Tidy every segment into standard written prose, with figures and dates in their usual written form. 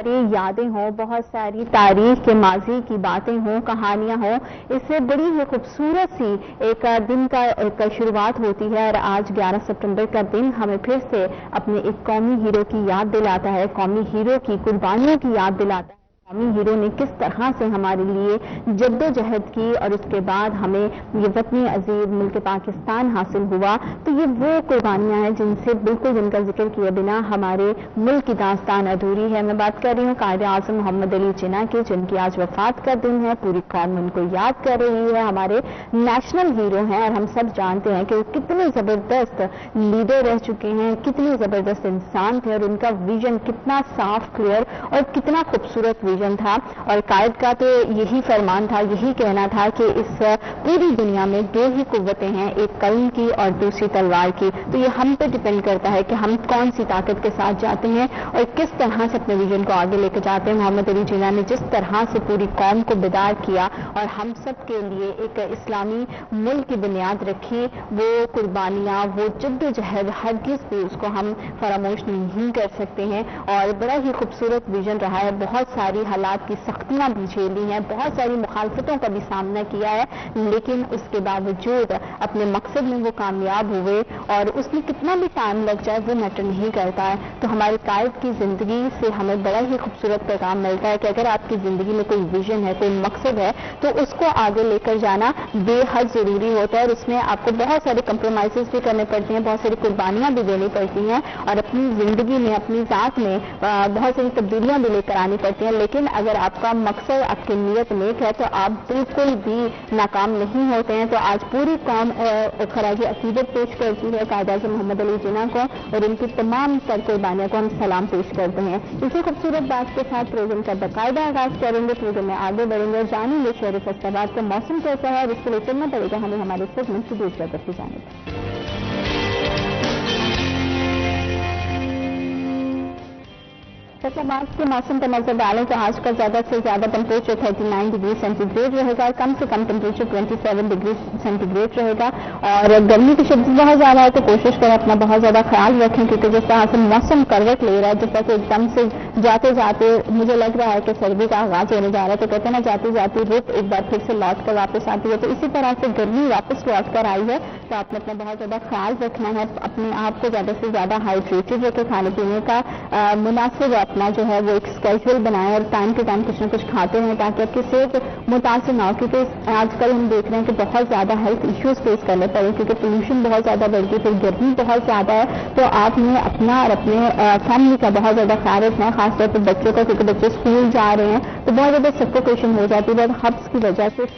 ساری یادیں ہوں، بہت ساری تاریخ کے ماضی کی باتیں ہوں، کہانیاں ہوں، اس سے بڑی ہی خوبصورت سی ایک دن کا ایک شروعات ہوتی ہے۔ اور آج 11 ستمبر کا دن ہمیں پھر سے اپنے ایک قومی ہیرو کی یاد دلاتا ہے، قومی ہیرو کی قربانیوں کی یاد دلاتا ہے۔ قومی ہیرو نے کس طرح سے ہمارے لیے جدوجہد کی اور اس کے بعد ہمیں یہ وطن عزیز ملک پاکستان حاصل ہوا۔ تو یہ وہ قربانیاں ہیں جن سے بالکل جن کا ذکر کیے بنا ہمارے ملک کی داستان ادھوری ہے۔ میں بات کر رہی ہوں قائد اعظم محمد علی جناح کی، جن کی آج وفات کا دن ہے۔ پوری قوم ان کو یاد کر رہی ہے، ہمارے نیشنل ہیرو ہیں اور ہم سب جانتے ہیں کہ وہ کتنے زبردست لیڈر رہ چکے ہیں، کتنے زبردست انسان تھے اور ان کا ویژن کتنا صاف، کلیئر اور کتنا خوبصورت ویژن تھا۔ اور قائد کا تو یہی فرمان تھا، یہی کہنا تھا کہ اس پوری دنیا میں دو ہی قوتیں ہیں، ایک قلم کی اور دوسری تلوار کی۔ تو یہ ہم پہ ڈپینڈ کرتا ہے کہ ہم کون سی طاقت کے ساتھ جاتے ہیں اور کس طرح سے اپنے ویژن کو آگے لے کے جاتے ہیں۔ محمد علی جناح نے جس طرح سے پوری قوم کو بیدار کیا اور ہم سب کے لیے ایک اسلامی ملک کی بنیاد رکھی، وہ قربانیاں، وہ جدوجہد ہرگز بھی اس کو ہم فراموش نہیں کر سکتے ہیں۔ اور بڑا ہی خوبصورت ویژن رہا ہے، بہت ساری حالات کی سختیاں بھی جھیلی ہیں، بہت ساری مخالفتوں کا بھی سامنا کیا ہے، لیکن اس کے باوجود اپنے مقصد میں وہ کامیاب ہوئے۔ اور اس میں کتنا بھی ٹائم لگ جائے وہ میٹر نہیں کرتا ہے۔ تو ہمارے قائد کی زندگی سے ہمیں بڑا ہی خوبصورت پیغام ملتا ہے کہ اگر آپ کی زندگی میں کوئی ویژن ہے، کوئی مقصد ہے، تو اس کو آگے لے کر جانا بے حد ضروری ہوتا ہے۔ اور اس میں آپ کو بہت سارے کمپرومائزز بھی کرنے پڑتے ہیں، بہت ساری قربانیاں بھی دینی پڑتی ہیں اور اپنی زندگی میں، اپنی ذات میں بہت ساری تبدیلیاں بھی لے کر آنی پڑتی ہیں۔ لیکن اگر آپ کا مقصد، آپ کی نیت نیک ہے تو آپ بالکل بھی ناکام نہیں ہوتے ہیں۔ تو آج پوری قوم خراج عقیدت پیش کرتی ہے قائد اعظم محمد علی جناح کو اور ان کی تمام تر قربانیوں کو ہم سلام پیش کرتے ہیں۔ اسی خوبصورت بات کے ساتھ پروگرام کا باقاعدہ آغاز کریں گے، پروگرام میں آگے بڑھیں گے اور جانیں گے شہر فیصل آباد کا موسم کیسا ہے اور اس کے لیے چلنا پڑے گا ہمیں ہمارے سیگمنٹ کی دوسری طرف کی جانب۔ فیصل آباد کے موسم پر نظر ڈالیں تو آج کا زیادہ سے زیادہ ٹمپریچر 39 ڈگری سینٹی گریڈ رہے گا، کم سے کم ٹمپریچر 27 ڈگری سینٹی گریڈ رہے گا۔ اور گرمی کی شدت بہت زیادہ ہے تو کوشش کریں اپنا بہت زیادہ خیال رکھیں، کیونکہ جس طرح سے موسم کروٹ لے رہا ہے، جس طرح سے ایک دم سے جاتے جاتے مجھے لگ رہا ہے کہ سردی کا آغاز ہونے جا رہا ہے، تو کہتے ہیں نا جاتی جاتی رت ایک بار پھر سے لوٹ کر واپس آتی ہے، تو اسی طرح سے گرمی واپس لوٹ کر آئی ہے۔ تو آپ نے اپنا بہت زیادہ خیال رکھنا ہے، اپنے آپ کو زیادہ سے زیادہ ہائیڈریٹڈ رکھے، کھانے پینے کا مناسب اپنا جو ہے وہ ایک اسکیجول بنائیں اور ٹائم ٹو ٹائم کچھ نہ کچھ کھاتے ہیں تاکہ آپ کی صحت متاثر نہ ہو، کیونکہ آج کل ہم دیکھ رہے ہیں کہ بہت زیادہ ہیلتھ ایشوز فیس کرنے پڑے، کیونکہ پولوشن بہت زیادہ بڑھ گئی، پھر گرمی بہت زیادہ ہے۔ تو آپ نے اپنا اور اپنے فیملی کا بہت زیادہ خیال رکھنا ہے، خاص طور پر بچوں کا، کیونکہ بچے اسکول جا رہے ہیں تو بہت زیادہ سفوکیشن ہو جاتی ہے حبس کی وجہ سے۔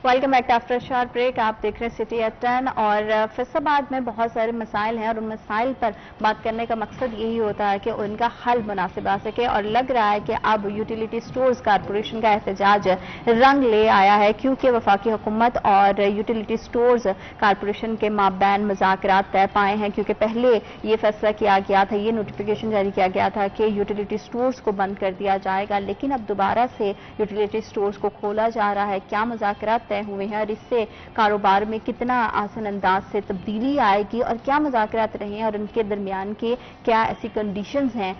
Welcome back after short break, آپ دیکھ رہے ہیں سٹی ایٹ 10 اور فیصل آباد میں بہت سارے مسائل ہیں اور ان مسائل پر بات کرنے کا مقصد یہی ہوتا ہے کہ ان کا حل مناسب آ سکے۔ اور لگ رہا ہے کہ اب یوٹیلیٹی سٹورز کارپوریشن کا احتجاج رنگ لے آیا ہے، کیونکہ وفاقی حکومت اور یوٹیلیٹی سٹورز کارپوریشن کے مابین مذاکرات طے پائے ہیں، کیونکہ پہلے یہ فیصلہ کیا گیا تھا، یہ نوٹیفیکیشن جاری کیا گیا تھا کہ یوٹیلیٹی سٹورز کو بند کر دیا جائے گا، لیکن اب دوبارہ سے یوٹیلیٹی سٹورز کو کھولا جا رہا ہے۔ کیا مذاکرات ہوئے ہیں اور اس سے کاروبار میں کتنا آسان انداز سے تبدیلی آئے گی اور کیا مذاکرات رہے ہیں اور ان کے درمیان کے کیا ایسی کنڈیشنز ہیں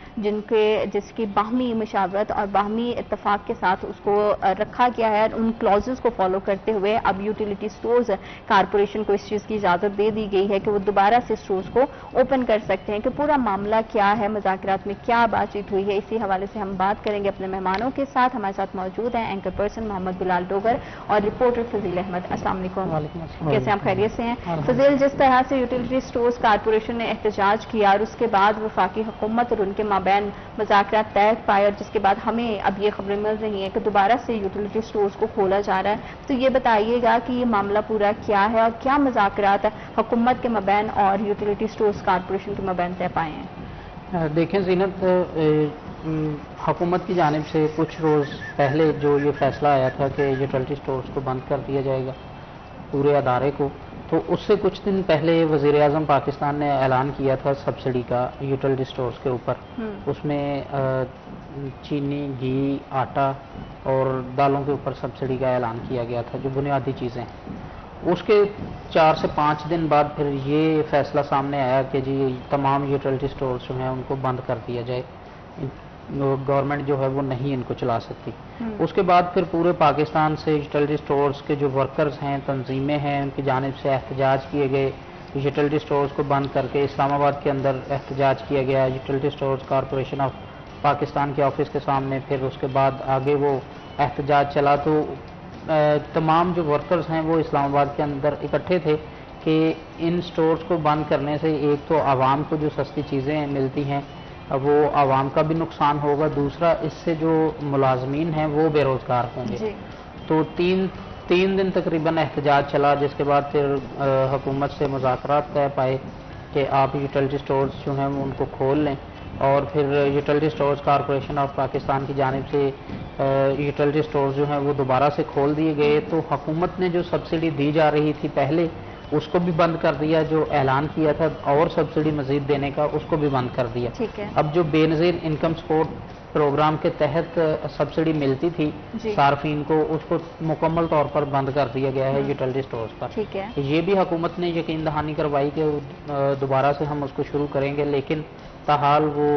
جس کی باہمی مشاورت اور باہمی اتفاق کے ساتھ اس کو رکھا گیا ہے، ان کلوزز کو فالو کرتے ہوئے اب یوٹیلیٹی سٹورز کارپوریشن کو اس چیز کی اجازت دے دی گئی ہے کہ وہ دوبارہ سے سٹورز کو اوپن کر سکتے ہیں۔ کہ پورا معاملہ کیا ہے، مذاکرات میں کیا بات چیت ہوئی ہے، اسی حوالے سے ہم بات کریں گے اپنے مہمانوں کے ساتھ۔ ہمارے ساتھ موجود ہیں اینکر پرسن محمد بلال ڈوگر اور رپورٹر فضیل احمد۔ السلام علیکم، کیسے آپ خیریت سے ہیں؟ فضیل، جس طرح سے یوٹیلیٹی سٹورز کارپوریشن نے احتجاج کیا اور اس کے بعد وفاقی حکومت اور ان کے مابین مذاکرات طے پائے اور جس کے بعد ہمیں اب یہ خبریں مل رہی ہیں کہ دوبارہ سے یوٹیلیٹی سٹورز کو کھولا جا رہا ہے، تو یہ بتائیے گا کہ یہ معاملہ پورا کیا ہے اور کیا مذاکرات حکومت کے مابین اور یوٹیلیٹی سٹورز کارپوریشن کے مابین طے پائے ہیں؟ دیکھیں زینت، حکومت کی جانب سے کچھ روز پہلے جو یہ فیصلہ آیا تھا کہ یوٹیلیٹی سٹورز کو بند کر دیا جائے گا، پورے ادارے کو. تو اس سے کچھ دن پہلے وزیر اعظم پاکستان نے اعلان کیا تھا سبسڈی کا یوٹیلٹی اسٹورز کے اوپر. اس میں چینی، گھی، آٹا اور دالوں کے اوپر سبسڈی کا اعلان کیا گیا تھا، جو بنیادی چیزیں ہیں. اس کے 4 سے 5 دن بعد پھر یہ فیصلہ سامنے آیا کہ جی تمام یوٹیلٹی اسٹورز جو ہیں ان کو بند کر دیا جائے، گورنمنٹ جو ہے وہ نہیں ان کو چلا سکتی. اس کے بعد پھر پورے پاکستان سے یوٹیلٹی اسٹورز کے جو ورکرز ہیں، تنظیمیں ہیں، ان کی جانب سے احتجاج کیے گئے. یوٹیلٹی اسٹورز کو بند کر کے اسلام آباد کے اندر احتجاج کیا گیا utility stores corporation of Pakistan کے آفس کے سامنے. پھر اس کے بعد آگے وہ احتجاج چلا. تو تمام جو ورکرز ہیں وہ اسلام آباد کے اندر اکٹھے تھے کہ ان سٹورز کو بند کرنے سے ایک تو عوام کو جو سستی چیزیں ملتی ہیں وہ عوام کا بھی نقصان ہوگا، دوسرا اس سے جو ملازمین ہیں وہ بے روزگار ہوں گے. تو تین دن تقریباً احتجاج چلا، جس کے بعد پھر حکومت سے مذاکرات طے پائے کہ آپ یوٹیلٹی سٹورز جو ہیں وہ ان کو کھول لیں. اور پھر utility stores corporation of Pakistan کی جانب سے یوٹیلٹی سٹورز جو ہیں وہ دوبارہ سے کھول دیے گئے. تو حکومت نے جو سبسڈی دی جا رہی تھی پہلے اس کو بھی بند کر دیا، جو اعلان کیا تھا اور سبسڈی مزید دینے کا اس کو بھی بند کر دیا. اب جو بے نظیر انکم سپورٹ پروگرام کے تحت سبسڈی ملتی تھی صارفین کو، اس کو مکمل طور پر بند کر دیا گیا ہے یوٹیلٹی سٹورز پر. یہ بھی حکومت نے یقین دہانی کروائی کہ دوبارہ سے ہم اس کو شروع کریں گے، لیکن تاحال وہ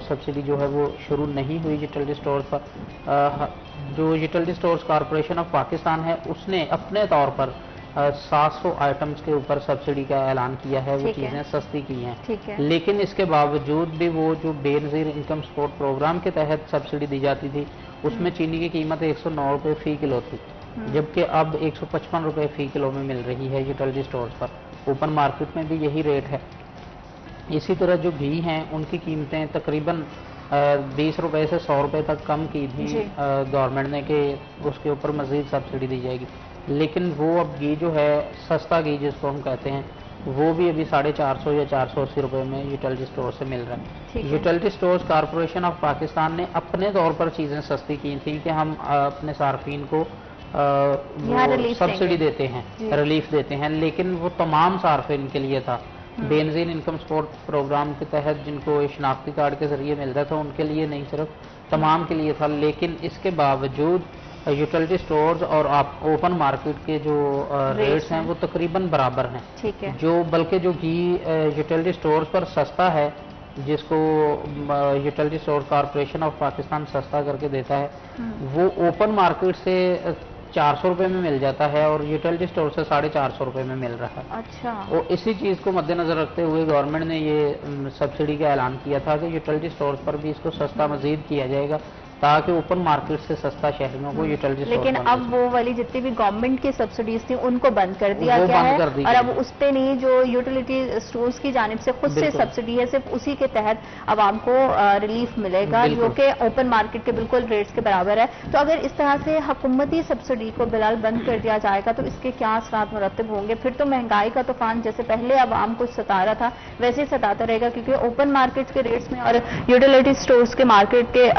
سبسڈی جو ہے وہ شروع نہیں ہوئی یوٹیلٹی سٹورز پر. جو utility stores corporation of Pakistan ہے اس نے اپنے طور پر 700 آئٹمز کے اوپر سبسڈی کا اعلان کیا ہے، وہ چیزیں سستی کی ہیں. لیکن اس کے باوجود بھی وہ جو بے نظیر انکم سپورٹ پروگرام کے تحت سبسڈی دی جاتی تھی اس میں چینی کی قیمت 109 روپے فی کلو تھی، جبکہ اب 155 روپے فی کلو میں مل رہی ہے یوٹیلٹی سٹورز پر. اوپن مارکیٹ میں بھی یہی ریٹ ہے. اسی طرح جو گھی ہیں ان کی قیمتیں تقریباً 20 روپے سے 100 روپے تک کم کی تھی گورنمنٹ نے کہ اس کے اوپر مزید سبسڈی دی جائے گی. لیکن وہ اب گھی جو ہے سستا گھی جس کو ہم کہتے ہیں وہ بھی ابھی 450 یا 480 روپے میں یوٹیلٹی سٹور سے مل رہا ہے. Utility stores corporation of Pakistan نے اپنے طور پر چیزیں سستی کی تھیں کہ ہم اپنے صارفین کو سبسڈی دیتے ہیں، ریلیف دیتے ہیں، لیکن وہ تمام صارفین کے لیے تھا. بے نظیر انکم سپورٹ پروگرام کے تحت جن کو شناختی کارڈ کے ذریعے ملتا تھا ان کے لیے نہیں، صرف تمام کے لیے تھا. لیکن اس کے باوجود یوٹیلٹی سٹورز اور اوپن مارکیٹ کے جو ریٹس ہیں وہ تقریباً برابر ہیں. جو بلکہ جو گھی یوٹیلٹی سٹورز پر سستا ہے، جس کو utility store corporation of Pakistan سستا کر کے دیتا ہے، وہ اوپن مارکیٹ سے 400 روپے میں مل جاتا ہے اور یوٹیلٹی سٹور سے 450 روپے میں مل رہا ہے. اور اسی چیز کو مد نظر رکھتے ہوئے گورنمنٹ نے یہ سبسڈی کا اعلان کیا تھا کہ یوٹیلٹی سٹورز پر بھی اس کو سستا مزید کیا جائے گا تاکہ اوپن مارکیٹ سے سستا شہریوں کو یوٹیلٹی سٹور. لیکن اب وہ والی جتنی بھی گورنمنٹ کی سبسڈیز تھی ان کو بند کر دیا گیا ہے اور اب اس پہ نہیں، جو یوٹیلٹی سٹورز کی جانب سے خود سے سبسڈی ہے صرف اسی کے تحت عوام کو ریلیف ملے گا جو کہ اوپن مارکیٹ کے بالکل ریٹس کے برابر ہے. تو اگر اس طرح سے حکومتی سبسڈی کو بالکل بند کر دیا جائے گا تو اس کے کیا اثرات مرتب ہوں گے؟ پھر تو مہنگائی کا طوفان جیسے پہلے عوام کو ستا رہا تھا ویسے ہی ستاتا رہے گا، کیونکہ اوپن مارکیٹ کے ریٹس میں اور یوٹیلٹی سٹورز کے مارکیٹ کے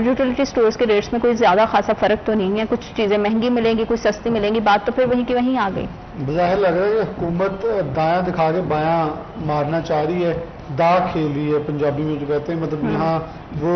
یوٹیلٹی سٹورز کے ریٹس میں کوئی زیادہ خاصا فرق تو نہیں ہے. کچھ چیزیں مہنگی ملیں گی، کچھ سستی ملیں گی، بات تو پھر وہیں کی وہیں آ گئی. بظاہر لگ رہا ہے کہ حکومت دایاں دکھا کے بایاں مارنا چاہ رہی ہے، دا کھیلی ہے پنجابی میں جو کہتے ہیں. مطلب یہاں وہ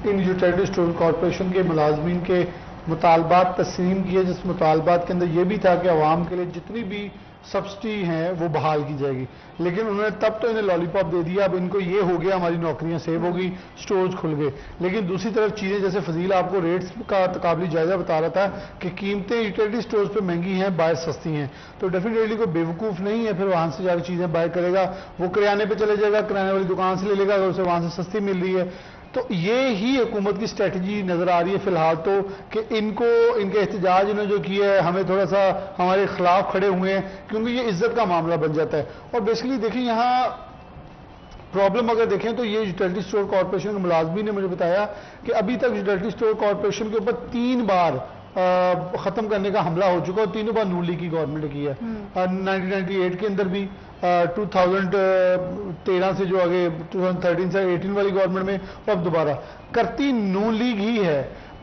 ان یوٹیلٹی سٹور کارپوریشن کے ملازمین کے مطالبات تسلیم کیے، جس مطالبات کے اندر یہ بھی تھا کہ عوام کے لیے جتنی بھی سبسڈی ہیں وہ بحال کی جائے گی. لیکن انہوں نے تب تو انہیں لالی پاپ دے دیا، اب ان کو یہ ہو گیا ہماری نوکریاں سیو ہو گئی، سٹورز کھل گئے. لیکن دوسری طرف چیزیں جیسے فضیل آپ کو ریٹس کا تقابلی جائزہ بتا رہا تھا کہ قیمتیں یوٹیلٹی سٹورز پہ مہنگی ہیں، باہر سستی ہیں. تو ڈیفینیٹلی کوئی بیوقوف نہیں ہے پھر وہاں سے جا کے چیزیں باہر کرے گا، وہ کریانے پہ چلے جائے گا، کریانے والی دکان سے لے لے گا اگر اسے وہاں سے سستی مل رہی ہے. تو یہ ہی حکومت کی اسٹریٹجی نظر آ رہی ہے فی الحال تو، کہ ان کے احتجاج انہوں نے جو کیا ہے ہمیں تھوڑا سا ہمارے خلاف کھڑے ہوئے ہیں، کیونکہ یہ عزت کا معاملہ بن جاتا ہے. اور بیسیکلی دیکھیں یہاں پرابلم اگر دیکھیں تو یہ یوٹیلٹی سٹور کارپوریشن کے ملازمین نے مجھے بتایا کہ ابھی تک یوٹیلٹی سٹور کارپوریشن کے اوپر 3 بار ختم کرنے کا حملہ ہو چکا، اور تینوں بار نون لیگ کی گورنمنٹ نے کیا ہے. 1998 کے اندر بھی، 2013 سے جو آگے 2013 سے 18 والی گورنمنٹ میں، اور اب دوبارہ کرتی نون لیگ ہی ہے.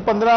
15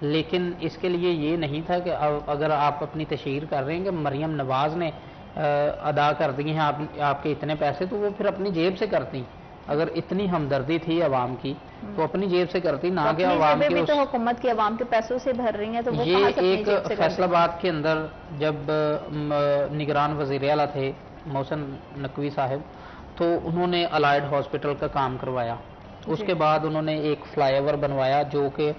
لیکن اس کے لیے یہ نہیں تھا کہ اگر آپ اپنی تشہیر کر رہے ہیں کہ مریم نواز نے ادا کر دی ہیں آپ کے اتنے پیسے، تو وہ پھر اپنی جیب سے کرتی. اگر اتنی ہمدردی تھی عوام کی تو اپنی جیب سے کرتی، نہ کہ عوام کے. تو حکومت کی عوام کے پیسوں سے بھر رہی ہیں، تو وہ یہ ایک فیصل آباد کے اندر جب نگران وزیر اعلیٰ تھے محسن نقوی صاحب، تو انہوں نے الائڈ ہاسپٹل کا کام کروایا. اس کے بعد انہوں نے ایک فلائی اوور بنوایا جو کہ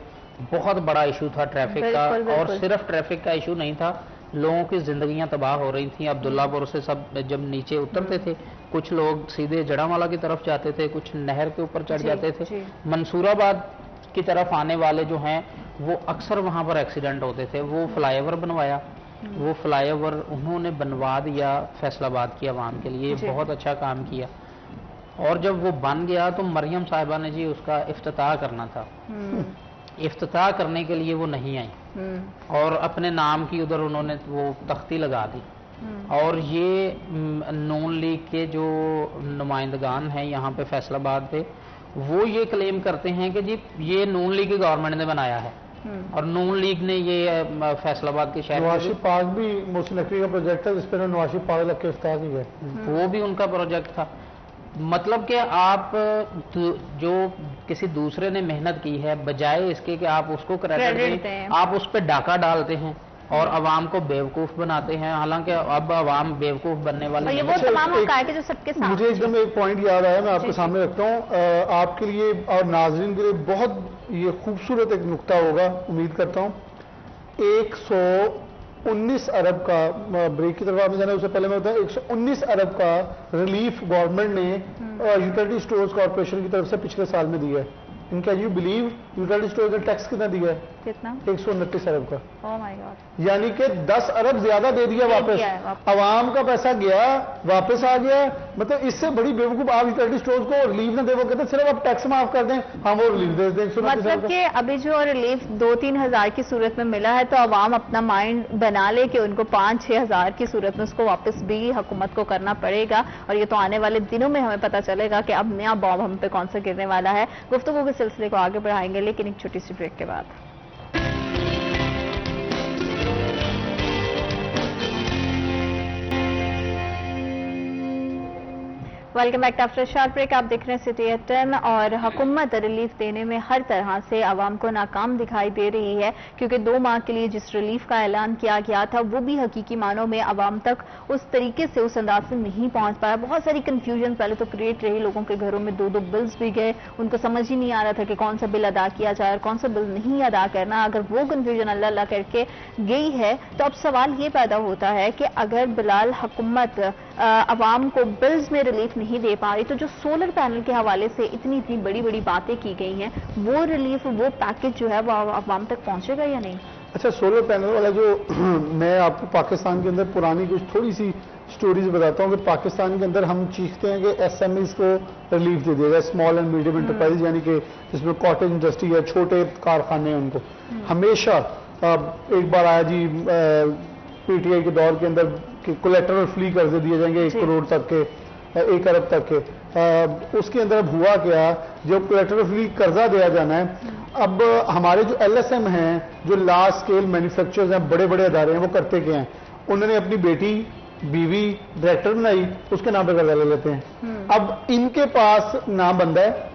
بہت بڑا ایشو تھا ٹریفک کا، اور صرف ٹریفک کا ایشو نہیں تھا، لوگوں کی زندگیاں تباہ ہو رہی تھیں. عبداللہ پور سے سب جب نیچے اترتے تھے، کچھ لوگ سیدھے جڑاوالا کی طرف جاتے تھے، کچھ نہر کے اوپر چڑھ جاتے تھے. منصور آباد کی طرف آنے والے جو ہیں وہ اکثر وہاں پر ایکسیڈنٹ ہوتے تھے. وہ فلائی اوور بنوایا، وہ فلائی اوور انہوں نے بنوا دیا فیصل آباد کی عوام کے لیے. بہت اچھا کام کیا. اور جب وہ بن گیا تو مریم صاحبہ نے جی اس کا افتتاح کرنا تھا. افتتاح کرنے کے لیے وہ نہیں آئی اور اپنے نام کی ادھر انہوں نے وہ تختی لگا دی. اور یہ نون لیگ کے جو نمائندگان ہیں یہاں پہ فیصل آباد پہ، وہ یہ کلیم کرتے ہیں کہ جی یہ نون لیگ کی گورنمنٹ نے بنایا ہے اور نون لیگ نے یہ فیصل آباد کے شہر. نواز پاک بھی محسن نقوی کا پروجیکٹ ہے جس پہ نواز پاک لگ کے افتتاح کی ہے، وہ بھی ان کا پروجیکٹ تھا. مطلب کہ آپ جو کسی دوسرے نے محنت کی ہے، بجائے اس کے کہ آپ اس کو کریڈٹ دیں، آپ اس پہ ڈاکہ ڈالتے ہیں اور عوام کو بیوقوف بناتے ہیں. حالانکہ اب عوام بیوقوف بننے والی. مجھے ایک دم ایک پوائنٹ یاد آیا، میں آپ کے سامنے رکھتا ہوں، آپ کے لیے اور ناظرین کے لیے بہت یہ خوبصورت ایک نقطہ ہوگا، امید کرتا ہوں. 119 ارب کا بریک کی طرف آپ نے جانا، اس سے پہلے میں بتاؤں 119 ارب کا ریلیف گورنمنٹ نے یوٹیلٹی سٹورز کارپوریشن کی طرف سے پچھلے سال میں دیا ہے. In can you believe utility stores نے ٹیکس کتنا دیا ہے؟ کتنا؟ 129 ارب کا. یعنی کہ 10 ارب زیادہ دے دیا واپس. عوام کا پیسہ گیا واپس آ گیا. مطلب اس سے بڑی بیوقوف آپ یوٹیلٹی سٹورز کو ریلیف نہ دے، وہ کہتے ہیں صرف آپ ٹیکس معاف کر دیں، ہم وہ ریلیف دے دیں. مطلب کہ ابھی جو ریلیف 2-3 ہزار کی صورت میں ملا ہے تو عوام اپنا مائنڈ بنا لے کہ ان کو 5-6 ہزار کی صورت میں اس کو واپس بھی حکومت کو کرنا پڑے گا. اور یہ تو آنے والے دنوں میں ہمیں پتہ چلے گا کہ اب نیا بام ہم پہ کون سا گرنے والا ہے. گفتگو کے سلسلے کو آگے بڑھائیں گے لیکن ایک چھوٹی سی بریک کے بعد. Welcome back after short break. آپ دیکھ رہے ہیں سٹی ایٹ 10 اور حکومت ریلیف دینے میں ہر طرح سے عوام کو ناکام دکھائی دے رہی ہے، کیونکہ 2 ماہ کے لیے جس ریلیف کا اعلان کیا گیا تھا وہ بھی حقیقی معنوں میں عوام تک اس طریقے سے اس انداز سے نہیں پہنچ پایا. بہت ساری کنفیوژن پہلے تو کریٹ رہی، لوگوں کے گھروں میں 2 بلز بھی گئے، ان کو سمجھ ہی نہیں آ رہا تھا کہ کون سا بل ادا کیا جائے اور کون سا بل نہیں ادا کرنا. اگر وہ کنفیوژن اللہ کر کے گئی ہے تو اب سوال یہ پیدا ہوتا ہے کہ اگر بلال حکومت عوام کو بلز میں ریلیف نہیں دے پا رہی تو جو سولر پینل کے حوالے سے اتنی بڑی باتیں کی گئی ہیں، وہ ریلیف وہ پیکج جو ہے وہ عوام تک پہنچے گا یا نہیں؟ اچھا، سولر پینل والا جو میں آپ کو پاکستان کے اندر پرانی کچھ تھوڑی سی سٹوریز بتاتا ہوں کہ پاکستان کے اندر ہم چیختے ہیں کہ ایس ایم ایز کو ریلیف دے دیا گا، اسمال اینڈ میڈیم انٹرپرائز، یعنی کہ جس میں کاٹیج انڈسٹری ہے، چھوٹے کارخانے ہیں، ان کو ہمیشہ ایک بار آیا جی پی ٹی آئی کے دور کے اندر کہ کولیٹرل فری قرضے دیے جائیں گے 1 کروڑ تک کے، 1 ارب تک کے. اس کے اندر اب ہوا کیا، جو کولیٹرل فری قرضہ دیا جانا ہے، اب ہمارے جو ایل ایس ایم ہیں، جو لارج اسکیل مینوفیکچررز ہیں، بڑے بڑے ادارے ہیں، وہ کرتے کیا ہیں، انہوں نے اپنی بیٹی بیوی ڈائریکٹر بنائی، اس کے نام پہ قرضہ لے لیتے ہیں. اب ان کے پاس نام بندہ ہے،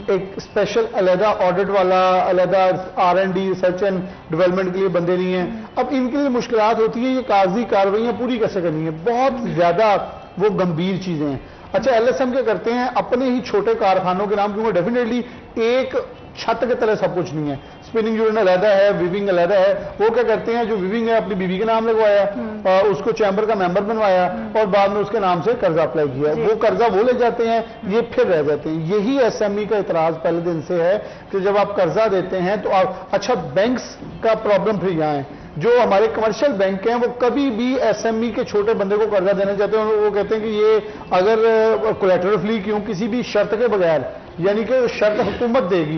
ایک اسپیشل علیحدہ آڈٹ والا، علیحدہ R&D ریسرچ اینڈ ڈیولپمنٹ کے لیے بندے نہیں ہیں. اب ان کے لیے مشکلات ہوتی ہیں، یہ کاغذی کارروائیاں پوری کیسے کرنی ہے، بہت زیادہ وہ گمبھیر چیزیں ہیں. اچھا، ایل ایس ایم کیا کرتے ہیں، اپنے ہی چھوٹے کارخانوں کے نام، کیونکہ ڈیفینیٹلی ایک چھت کے تلے سب کچھ نہیں ہے، اسپننگ یونٹ علیحدہ ہے، ویونگ علیحدہ ہے. وہ کیا کرتے ہیں، جو ویونگ ہے اپنی بیوی کے نام لگوایا اور اس کو چیمبر کا ممبر بنوایا اور بعد میں اس کے نام سے قرضہ اپلائی کیا. وہ قرضہ وہ لے جاتے ہیں، یہ پھر رہ جاتے ہیں. یہی ایس ایم ای کا اعتراض پہلے دن سے ہے کہ جب آپ قرضہ دیتے ہیں تو آپ، اچھا بینکس کا پرابلم پھر یہاں ہے، جو ہمارے کمرشل بینک ہیں وہ کبھی بھی ایس ایم ای کے چھوٹے بندے کو قرضہ دینا چاہتے ہیں. وہ کہتے ہیں کہ یہ اگر کولیٹرل فری کیوں، کسی بھی شرط کے بغیر، یعنی کہ شرط حکومت دے گی،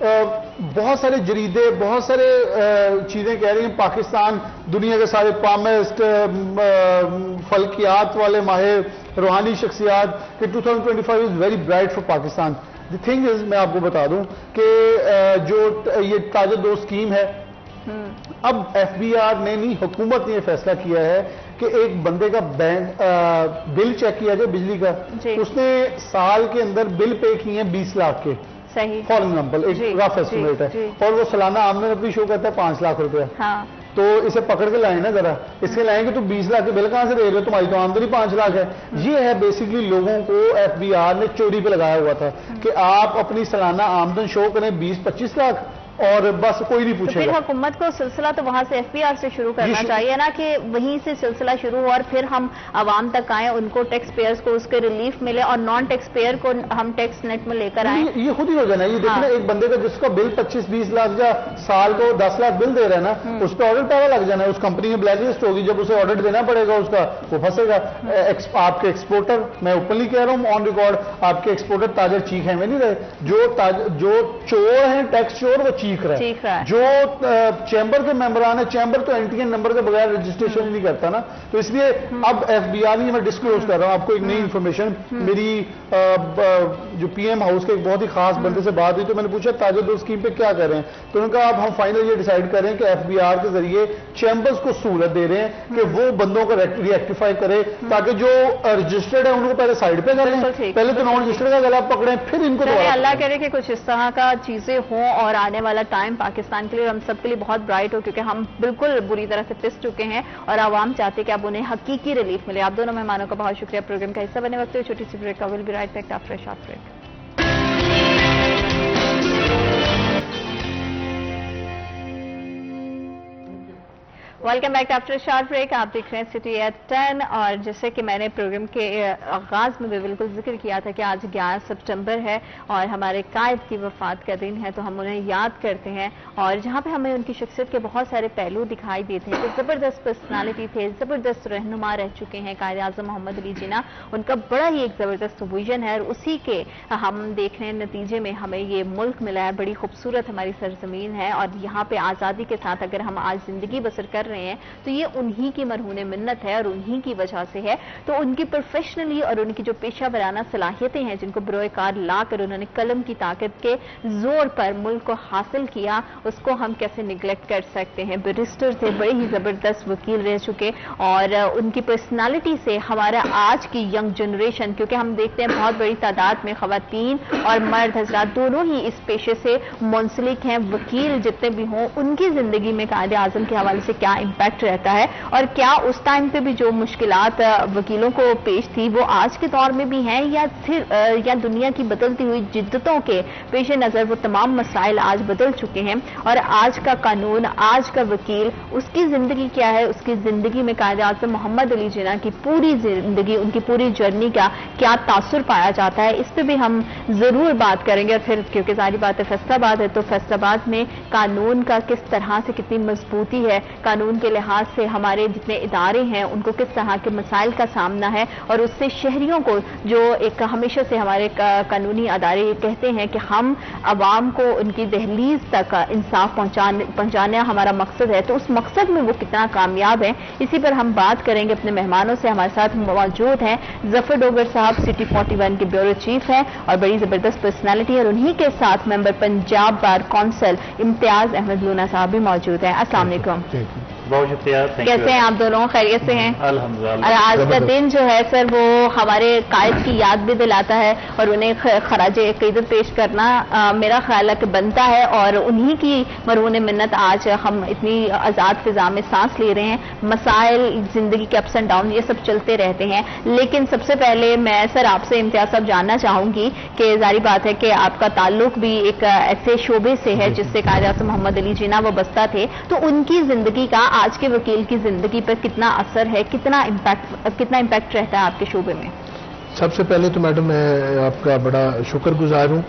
بہت سارے جریدے بہت سارے چیزیں کہہ رہی ہیں پاکستان دنیا کے سارے پامسٹ فلکیات والے ماہر روحانی شخصیات کہ 2025 is very bright for Pakistan. The thing is میں آپ کو بتا دوں کہ جو یہ تاجر دوست اسکیم ہے اب ایف بی آر نے نہیں حکومت نے یہ فیصلہ کیا ہے کہ ایک بندے کا بینک بل چیک کیا جائے بجلی کا اس نے سال کے اندر بل پے کیے ہیں 20 لاکھ کے فار ایگزامپل ایک رف ایسٹیمیٹ ہے اور وہ سالانہ آمدن اپنی شو کرتا ہے 5 لاکھ روپیہ تو اسے پکڑ کے لائیں نا ذرا اس کے لائیں گے تو 20 لاکھ کے بل کہاں سے دے رہے ہو تمہاری تو آمدنی 5 لاکھ ہے. یہ ہے بیسکلی لوگوں کو ایف بی آر نے چوری پہ لگایا ہوا تھا کہ آپ اپنی سالانہ آمدن شو کریں 20-25 لاکھ اور بس کوئی نہیں پوچھے گا. پھر حکومت کو سلسلہ تو وہاں سے ایف بی آر سے شروع کرنا چاہیے نا کہ وہیں سے سلسلہ شروع ہو اور پھر ہم عوام تک آئیں ان کو ٹیکس پیئرز کو اس کے ریلیف ملے اور نان ٹیکس پیئر کو ہم ٹیکس نیٹ میں لے کر آئیں. یہ خود ہی ہو جانا. یہ دیکھنا ایک بندے کا جس کا بل 25-20 لاکھ یا سال کو 10 لاکھ بل دے رہا ہے نا اس پہ آڈٹ پاور لگ جانا ہے. اس کمپنی میں بلیک لسٹ ہوگی جب اسے آڈٹ دینا پڑے گا اس کا وہ پھنسے گا. آپ کے ایکسپورٹر میں اوپنلی کہہ رہا ہوں آن ریکارڈ آپ کے ایکسپورٹر تاجر چیخ ہیں میں نہیں رہے جو چور ہیں ٹیکس چور وہ چیخ رہے ہیں. جو چیمبر کے ممبران ہیں چیمبر تو این ٹی این نمبر کے بغیر رجسٹریشن نہیں کرتا نا تو اس لیے اب ایف بی آر میں ڈسکلوز کر رہا ہوں آپ کو ایک نئی انفارمیشن. میری جو پی ایم ہاؤس کے ایک بہت ہی خاص بندے سے بات ہوئی تو میں نے پوچھا تاجر دوست اسکیم پہ کیا کر رہے ہیں تو انہوں نے کہا اب ہم فائنل یہ ڈیسائیڈ کر رہے ہیں کہ ایف بی آر کے ذریعے چیمبرز کو سہولت دے رہے ہیں کہ وہ بندوں کو ری ایکٹیفائی کرے تاکہ جو رجسٹرڈ ہے ان کو پہلے سائڈ پہ کریں پہلے تو نان رجسٹرڈ کا گلا پکڑیں پھر ان کو اللہ کرے کہ کچھ اس طرح کا چیزیں ہوں اور آنے والا ٹائم پاکستان کے لیے ہم سب کے لیے بہت برائٹ ہو کیونکہ ہم بالکل بری طرح سے پس چکے ہیں اور عوام چاہتے کہ اب انہیں حقیقی ریلیف ملے. آپ دونوں مہمانوں کا بہت شکریہ پروگرام کا حصہ بنے وقت چھوٹی سی بریک کا will be right back after a short break. Welcome back after short break. آپ دیکھ رہے ہیں سٹی ایٹ 10 اور جیسے کہ میں نے پروگرام کے آغاز میں بھی بالکل ذکر کیا تھا کہ آج 11 سپٹمبر ہے اور ہمارے قائد کی وفات کا دن ہے تو ہم انہیں یاد کرتے ہیں اور جہاں پہ ہمیں ان کی شخصیت کے بہت سارے پہلو دکھائی دیتے ہیں کہ زبردست پرسنالٹی تھے زبردست رہنما رہ چکے ہیں قائد اعظم محمد علی جناح. ان کا بڑا ہی ایک زبردست ویژن ہے اور اسی کے ہم دیکھ رہے ہیں نتیجے میں ہمیں یہ ملک ملا ہے. بڑی خوبصورت ہماری سرزمین ہے اور یہاں پہ آزادی کے ساتھ اگر ہم آج زندگی بسر کر رہے ہیں تو یہ انہی کی مرہون منت ہے اور انہی کی وجہ سے ہے. تو ان کی پروفیشنلی اور ان کی جو پیشہ ورانہ صلاحیتیں ہیں جن کو بروئے کار لا کر انہوں نے قلم کی طاقت کے زور پر ملک کو حاصل کیا اس کو ہم کیسے نگلیکٹ کر سکتے ہیں. بیرسٹر تھے بڑے ہی زبردست وکیل رہ چکے اور ان کی پرسنالٹی سے ہمارا آج کی ینگ جنریشن کیونکہ ہم دیکھتے ہیں بہت بڑی تعداد میں خواتین اور مرد حضرات دونوں ہی اس پیشے سے منسلک ہیں. وکیل جتنے بھی ہوں ان کی زندگی میں قائد اعظم کے حوالے سے کیا امپیکٹ رہتا ہے اور کیا اس ٹائم پہ بھی جو مشکلات وکیلوں کو پیش تھی وہ آج کے دور میں بھی ہیں یا دنیا کی بدلتی ہوئی جدتوں کے پیش نظر وہ تمام مسائل آج بدل چکے ہیں اور آج کا قانون آج کا وکیل اس کی زندگی کیا ہے. اس کی زندگی میں قائد اعظم محمد علی جناح کی پوری زندگی ان کی پوری جرنی کا کیا تاثر پایا جاتا ہے اس پہ بھی ہم ضرور بات کریں گے. اور پھر کیونکہ ظاہری بات ہے فیصل آباد ہے تو فیصل آباد میں قانون کا کس طرح سے کتنی مضبوطی ہے قانون کے لحاظ سے ہمارے جتنے ادارے ہیں ان کو کس طرح کے مسائل کا سامنا ہے اور اس سے شہریوں کو جو ایک ہمیشہ سے ہمارے قانونی ادارے یہ کہتے ہیں کہ ہم عوام کو ان کی دہلیز تک انصاف پہنچانا ہمارا مقصد ہے تو اس مقصد میں وہ کتنا کامیاب ہے اسی پر ہم بات کریں گے اپنے مہمانوں سے. ہمارے ساتھ موجود ہیں ظفر ڈوگر صاحب سٹی 41 کے بیورو چیف ہیں اور بڑی زبردست پرسنالٹی اور انہی کے ساتھ ممبر پنجاب بار کونسل امتیاز احمد لونا صاحب بھی موجود ہیں. السلام علیکم. بہت شکریہ. کیسے ہیں آپ دونوں خیریت سے ہیں؟ الحمدللہ. اور آج کا دن جو ہے سر وہ ہمارے قائد کی یاد بھی دلاتا ہے اور انہیں خراج عقیدت پیش کرنا میرا خیال ہے کہ بنتا ہے اور انہی کی مرہون منت آج ہم اتنی آزاد فضا میں سانس لے رہے ہیں. مسائل زندگی کے اپس اینڈ ڈاؤن یہ سب چلتے رہتے ہیں لیکن سب سے پہلے میں سر آپ سے امتیاز صاحب جاننا چاہوں گی کہ ظاہری بات ہے کہ آپ کا تعلق بھی ایک ایسے شعبے سے ہے جس سے قائد اعظم محمد علی جناح وابستہ تھے تو ان کی زندگی کا آج کے وکیل کی زندگی پر کتنا اثر ہے کتنا امپیکٹ رہتا ہے آپ کے شعبے میں؟ سب سے پہلے تو میڈم میں آپ کا بڑا شکر گزار ہوں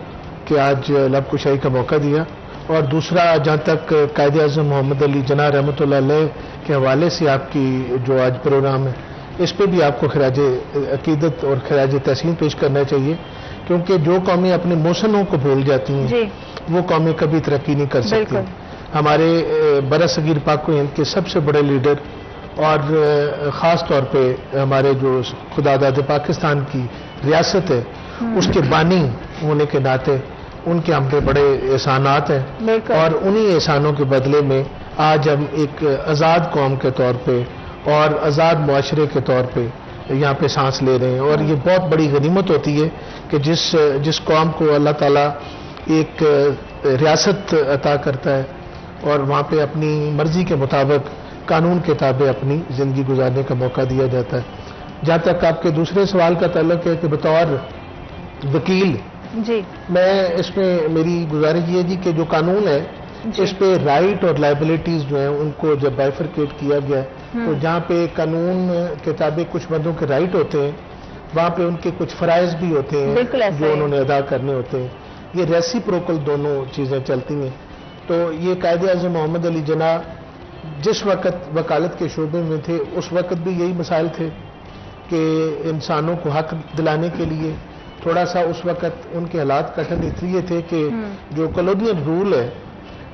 کہ آج لب کشائی کا موقع دیا اور دوسرا جہاں تک قائد اعظم محمد علی جناح رحمۃ اللہ علیہ کے حوالے سے آپ کی جو آج پروگرام ہے اس پہ بھی آپ کو خراج عقیدت اور خراج تحسین پیش کرنا چاہیے کیونکہ جو قومیں اپنے موسموں کو بھول جاتی ہیں جی وہ قومیں کبھی ترقی نہیں کر سکتی. ہمارے برصغیر پاک و ہند کے سب سے بڑے لیڈر اور خاص طور پہ ہمارے جو خدا داد پاکستان کی ریاست ہے اس کے بانی ہونے کے ناطے ان کے ہم پہ بڑے احسانات ہیں، اور انہی احسانوں کے بدلے میں آج ہم ایک آزاد قوم کے طور پہ اور آزاد معاشرے کے طور پہ یہاں پہ سانس لے رہے ہیں. اور یہ بہت بڑی غنیمت ہوتی ہے کہ جس قوم کو اللہ تعالیٰ ایک ریاست عطا کرتا ہے اور وہاں پہ اپنی مرضی کے مطابق قانون کے تابع اپنی زندگی گزارنے کا موقع دیا جاتا ہے. جہاں تک آپ کے دوسرے سوال کا تعلق ہے کہ بطور وکیل جی میں اس میں میری گزارش یہ جی کہ جو قانون ہے اس پہ رائٹ اور لائبلٹیز جو ہیں ان کو جب بائفرکیٹ کیا گیا ہے تو جہاں پہ قانون کے تابع کچھ بندوں کے رائٹ ہوتے ہیں وہاں پہ ان کے کچھ فرائض بھی ہوتے ہیں جو انہوں نے ادا کرنے ہوتے ہیں. یہ ریسیپروکل دونوں چیزیں چلتی ہیں. تو یہ قائد اعظم محمد علی جناح جس وقت وکالت کے شعبے میں تھے اس وقت بھی یہی مسائل تھے کہ انسانوں کو حق دلانے کے لیے تھوڑا سا اس وقت ان کے حالات کٹھن اس لیے تھے کہ جو کالونیل رول ہے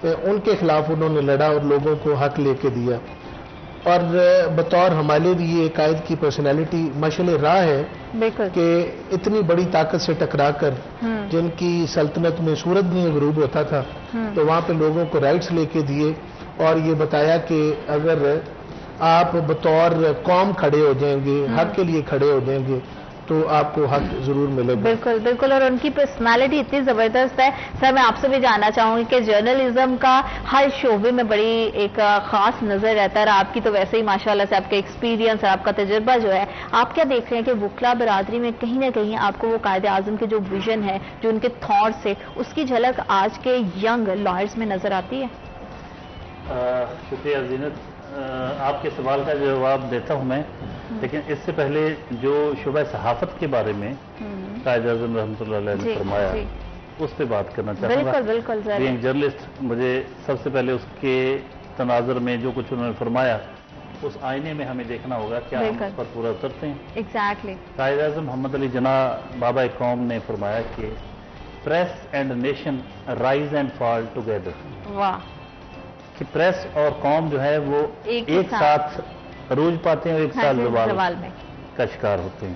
ان کے خلاف انہوں نے لڑا اور لوگوں کو حق لے کے دیا. اور بطور ہمارے لیے قائد کی پرسنالٹی مشعل راہ ہے کہ اتنی بڑی طاقت سے ٹکرا کر جن کی سلطنت میں سورج نہیں غروب ہوتا تھا تو وہاں پہ لوگوں کو رائٹس لے کے دیے اور یہ بتایا کہ اگر آپ بطور قوم کھڑے ہو جائیں گے حق کے لیے کھڑے ہو جائیں گے تو آپ کو حق ضرور ملے گا. بالکل بالکل. اور ان کی پرسنالٹی اتنی زبردست ہے. سر میں آپ سے بھی جاننا چاہوں گی کہ جرنلزم کا ہر شعبے میں بڑی ایک خاص نظر رہتا ہے اور آپ کی تو ویسے ہی ماشاءاللہ سے آپ کا ایکسپیرینس اور آپ کا تجربہ جو ہے آپ کیا دیکھ رہے ہیں کہ وکلا برادری میں کہیں نہ کہیں آپ کو وہ قائد اعظم کے جو ویژن ہے جو ان کے تھاٹس ہے اس کی جھلک آج کے ینگ لائرز میں نظر آتی ہے؟ شکریہ زینت. آپ کے سوال کا جواب دیتا ہوں میں، لیکن اس سے پہلے جو شعبہ صحافت کے بارے میں قائد اعظم رحمۃ اللہ علیہ نے فرمایا اس پہ بات کرنا چاہوں گا. بالکل بینگ جرنلسٹ مجھے سب سے پہلے اس کے تناظر میں جو کچھ انہوں نے فرمایا اس آئینے میں ہمیں دیکھنا ہوگا کیا ہم اس پر پورا اترتے ہیں. ایگزیکٹلی. قائد اعظم محمد علی جناح بابا قوم نے فرمایا کہ press and nation rise and fall together. واہ. کہ پریس اور قوم جو ہے وہ ایک ساتھ عروج پاتے ہیں اور ایک ساتھ زوال کا شکار ہوتے ہیں.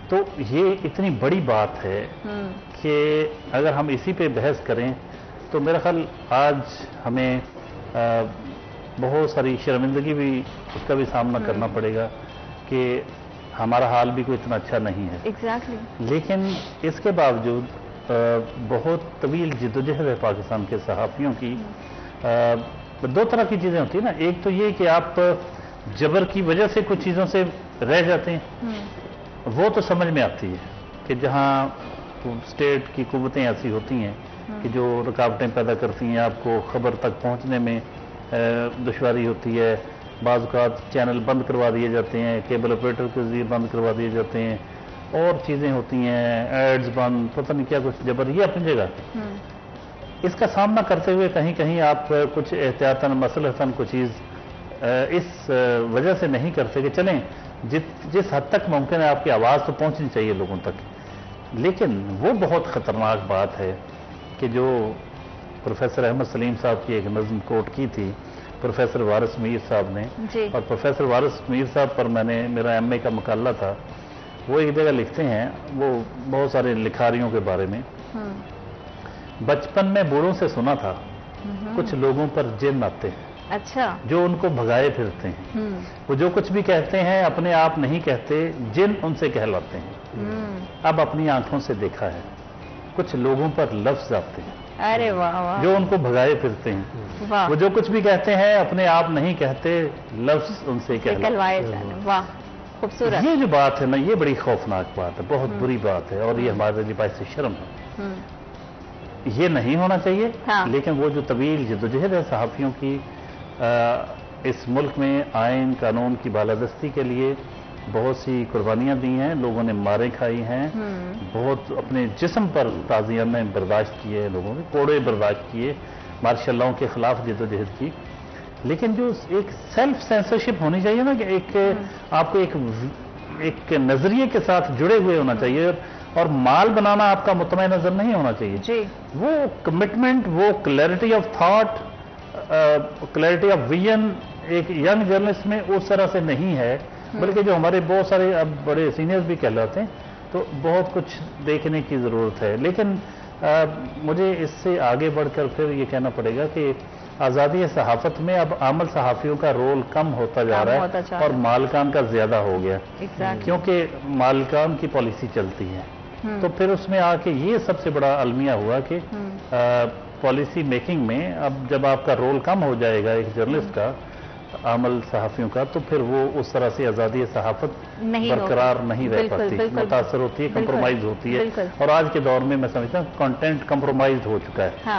تو یہ اتنی بڑی بات ہے کہ اگر ہم اسی پہ بحث کریں تو میرا خیال آج ہمیں بہت ساری شرمندگی بھی اس کا بھی سامنا کرنا پڑے گا کہ ہمارا حال بھی کوئی اتنا اچھا نہیں ہے. ایگزیکٹلی. لیکن اس کے باوجود بہت طویل جدوجہد ہے پاکستان کے صحافیوں کی. دو طرح کی چیزیں ہوتی ہیں نا. ایک تو یہ کہ آپ جبر کی وجہ سے کچھ چیزوں سے رہ جاتے ہیں وہ تو سمجھ میں آتی ہے کہ جہاں اسٹیٹ کی قوتیں ایسی ہوتی ہیں کہ جو رکاوٹیں پیدا کرتی ہیں آپ کو خبر تک پہنچنے میں دشواری ہوتی ہے. بعض اوقات چینل بند کروا دیے جاتے ہیں، کیبل آپریٹر کے ذریعے بند کروا دیے جاتے ہیں، اور چیزیں ہوتی ہیں، ایڈز بند، پتہ نہیں کیا کچھ جبر. یہ اپنی جگہ اس کا سامنا کرتے ہوئے کہیں کہیں آپ کچھ احتیاطاً مصلحتاً کوئی چیز اس وجہ سے نہیں کرتے کہ چلیں جس حد تک ممکن ہے آپ کی آواز تو پہنچنی چاہیے لوگوں تک. لیکن وہ بہت خطرناک بات ہے کہ جو پروفیسر احمد سلیم صاحب کی ایک نظم کوٹ کی تھی پروفیسر وارث میر صاحب نے، اور پروفیسر وارث میر صاحب پر میں نے میرا ایم اے کا مقالہ تھا. وہ ایک جگہ لکھتے ہیں، وہ بہت سارے لکھاریوں کے بارے میں، بچپن میں بوڑھوں سے سنا تھا کچھ لوگوں پر جن آتے ہیں اچھا جو ان کو بھگائے پھرتے ہیں. وہ جو کچھ بھی کہتے ہیں اپنے آپ نہیں کہتے، جن ان سے کہلاتے ہیں. اب اپنی آنکھوں سے دیکھا ہے کچھ لوگوں پر لفظ آتے ہیں ارے واہ جو ان کو بھگائے پھرتے ہیں. وہ جو کچھ بھی کہتے ہیں اپنے آپ نہیں کہتے، لفظ ان سے کہلوائے. واہ خوبصورت. یہ جو بات ہے نا یہ بڑی خوفناک بات ہے، بہت بری بات ہے، اور یہ ہمارے لیے باعث شرم ہے. یہ نہیں ہونا چاہیے. لیکن وہ جو طویل جدوجہد ہے صحافیوں کی اس ملک میں آئین قانون کی بالادستی کے لیے بہت سی قربانیاں دی ہیں، لوگوں نے ماریں کھائی ہیں، بہت اپنے جسم پر تازیاں میں برداشت کیے، لوگوں نے کوڑے برداشت کیے، مارشل لاؤں کے خلاف جدوجہد کی. لیکن جو ایک سیلف سینسرشپ ہونی چاہیے نا کہ ایک آپ کو ایک نظریے کے ساتھ جڑے ہوئے ہونا چاہیے. اور مال بنانا آپ کا مطمئن نظر نہیں ہونا چاہیے جی وہ کمٹمنٹ وہ clarity of thought clarity of vision ایک ینگ جرنلسٹ میں اس طرح سے نہیں ہے بلکہ جو ہمارے بہت سارے اب بڑے سینئرز بھی کہلاتے ہیں تو بہت کچھ دیکھنے کی ضرورت ہے لیکن مجھے اس سے آگے بڑھ کر پھر یہ کہنا پڑے گا کہ آزادی صحافت میں اب عامل صحافیوں کا رول کم ہوتا جا رہا ہے اور مالکان کا زیادہ ہو گیا کیونکہ مالکان کی پالیسی چلتی ہے تو پھر اس میں آ کے یہ سب سے بڑا المیہ ہوا کہ پالیسی میکنگ میں اب جب آپ کا رول کم ہو جائے گا ایک جرنلسٹ کا عامل صحافیوں کا تو پھر وہ اس طرح سے آزادی صحافت برقرار نہیں رہ پاتی متاثر ہوتی ہے کمپرومائز ہوتی ہے اور آج کے دور میں سمجھتا ہوں کنٹینٹ کمپرومائز ہو چکا ہے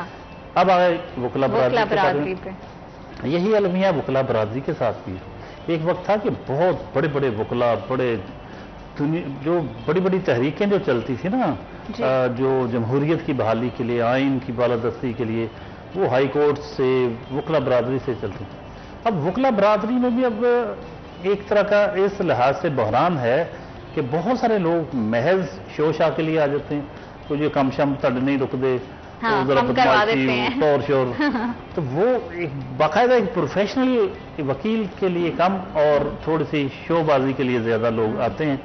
اب آئے وکلا برادری پہ یہی المیہ وکلا برادری کے ساتھ بھی ایک وقت تھا کہ بہت بڑے بڑے وکلا بڑے جو بڑی بڑی تحریکیں جو چلتی تھی نا جو جمہوریت کی بحالی کے لیے آئین کی بالادستی کے لیے وہ ہائی کورٹ سے وکلا برادری سے چلتی تھی اب وکلا برادری میں بھی اب ایک طرح کا اس لحاظ سے بحران ہے کہ بہت سارے لوگ محض شوشا کے لیے آ جاتے ہیں تو یہ کم شم تڑ نہیں رک دے طور شور تو وہ ایک باقاعدہ ایک پروفیشنل وکیل کے لیے کم اور تھوڑی سی شو بازی کے لیے زیادہ لوگ آتے ہیں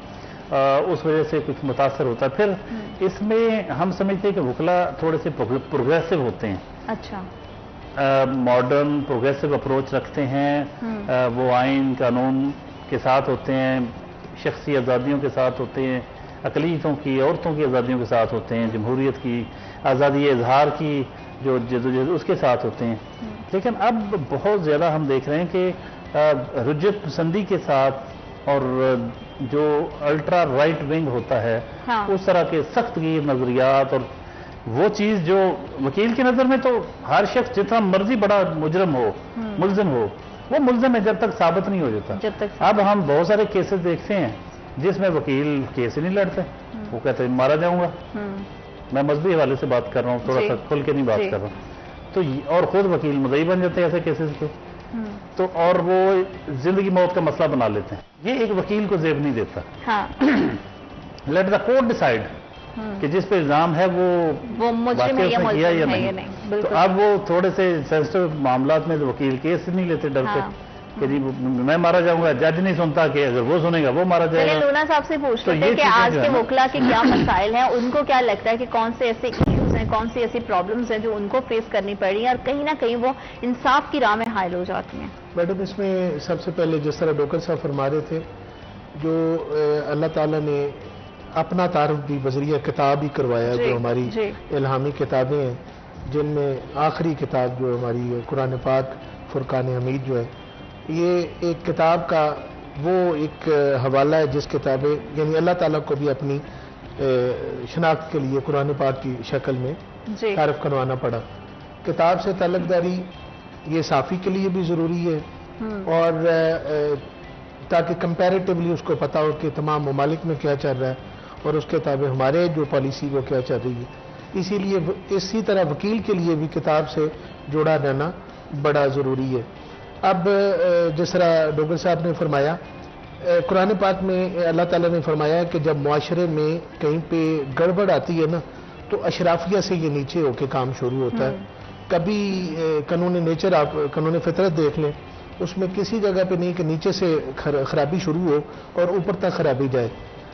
اس وجہ سے کچھ متاثر ہوتا ہے پھر اس میں ہم سمجھتے ہیں کہ وکلا تھوڑے سے پروگریسو ہوتے ہیں اچھا ماڈرن پروگریسو اپروچ رکھتے ہیں وہ آئین قانون کے ساتھ ہوتے ہیں شخصی آزادیوں کے ساتھ ہوتے ہیں اقلیتوں کی عورتوں کی آزادیوں کے ساتھ ہوتے ہیں جمہوریت کی آزادی اظہار کی جو جدوجہد اس کے ساتھ ہوتے ہیں لیکن اب بہت زیادہ ہم دیکھ رہے ہیں کہ رجت پسندی کے ساتھ اور جو الٹرا رائٹ ونگ ہوتا ہے اس طرح کے سخت گیر نظریات اور وہ چیز جو وکیل کی نظر میں تو ہر شخص جتنا مرضی بڑا مجرم ہو ملزم ہو وہ ملزم ہے جب تک ثابت نہیں ہو جاتا اب ہم بہت سارے کیسز دیکھتے ہیں جس میں وکیل کیس ہی نہیں لڑتے وہ کہتے ہیں مارا جاؤں گا میں مذہبی حوالے سے بات کر رہا ہوں تھوڑا سا کھل کے نہیں بات کر رہا ہوں تو اور خود وکیل مدعی بن جاتے ہیں ایسے کیسز کے تو اور وہ زندگی موت کا مسئلہ بنا لیتے ہیں یہ ایک وکیل کو زیب نہیں دیتا لیٹ دا کورٹ ڈیسائیڈ کہ جس پہ الزام ہے وہ واقعی اس نے کیا یا نہیں تو اب وہ تھوڑے سے سینسٹیو معاملات میں وکیل کیس نہیں لیتے ڈرتے کہ جی میں مارا جاؤں گا جج نہیں سنتا کہ اگر وہ سنے گا وہ مارا جائے گا لونا صاحب سے پوچھتے ہیں کہ آج کے وکلا کے کیا مسائل ہیں ان کو کیا لگتا ہے کہ کون سے ایسے ایشوز ہیں کون سی ایسی پرابلمز ہیں جو ان کو فیس کرنی پڑ رہی ہیں اور کہیں نہ کہیں وہ انصاف کی راہ میں حائل ہو جاتی ہیں میڈم اس میں سب سے پہلے جس طرح ڈوکر صاحب فرما رہے تھے جو اللہ تعالیٰ نے اپنا تعارف بھی بذریعہ کتاب ہی کروایا جو ہماری الہامی کتابیں ہیں جن میں آخری کتاب جو ہماری قرآن پاک فرقان حمید جو ہے یہ ایک کتاب کا وہ ایک حوالہ ہے جس کتابیں یعنی اللہ تعالیٰ کو بھی اپنی شناخت کے لیے قرآن پاک کی شکل میں تعارف کروانا پڑا کتاب سے تعلق داری یہ صحافی کے لیے بھی ضروری ہے اور تاکہ کمپیریٹیولی اس کو پتہ ہو کہ تمام ممالک میں کیا چل رہا ہے اور اس کے تابع ہمارے جو پالیسی وہ کیا چل رہی ہے اسی لیے اسی طرح وکیل کے لیے بھی کتاب سے جڑا رہنا بڑا ضروری ہے اب جس طرح ڈوگر صاحب نے فرمایا قرآن پاک میں اللہ تعالیٰ نے فرمایا کہ جب معاشرے میں کہیں پہ گڑبڑ آتی ہے نا تو اشرافیہ سے یہ نیچے ہو کے کام شروع ہوتا ہے کبھی قانون نیچر آپ قانون فطرت دیکھ لیں اس میں کسی جگہ پہ نہیں کہ نیچے سے خرابی شروع ہو اور اوپر تک خرابی جائے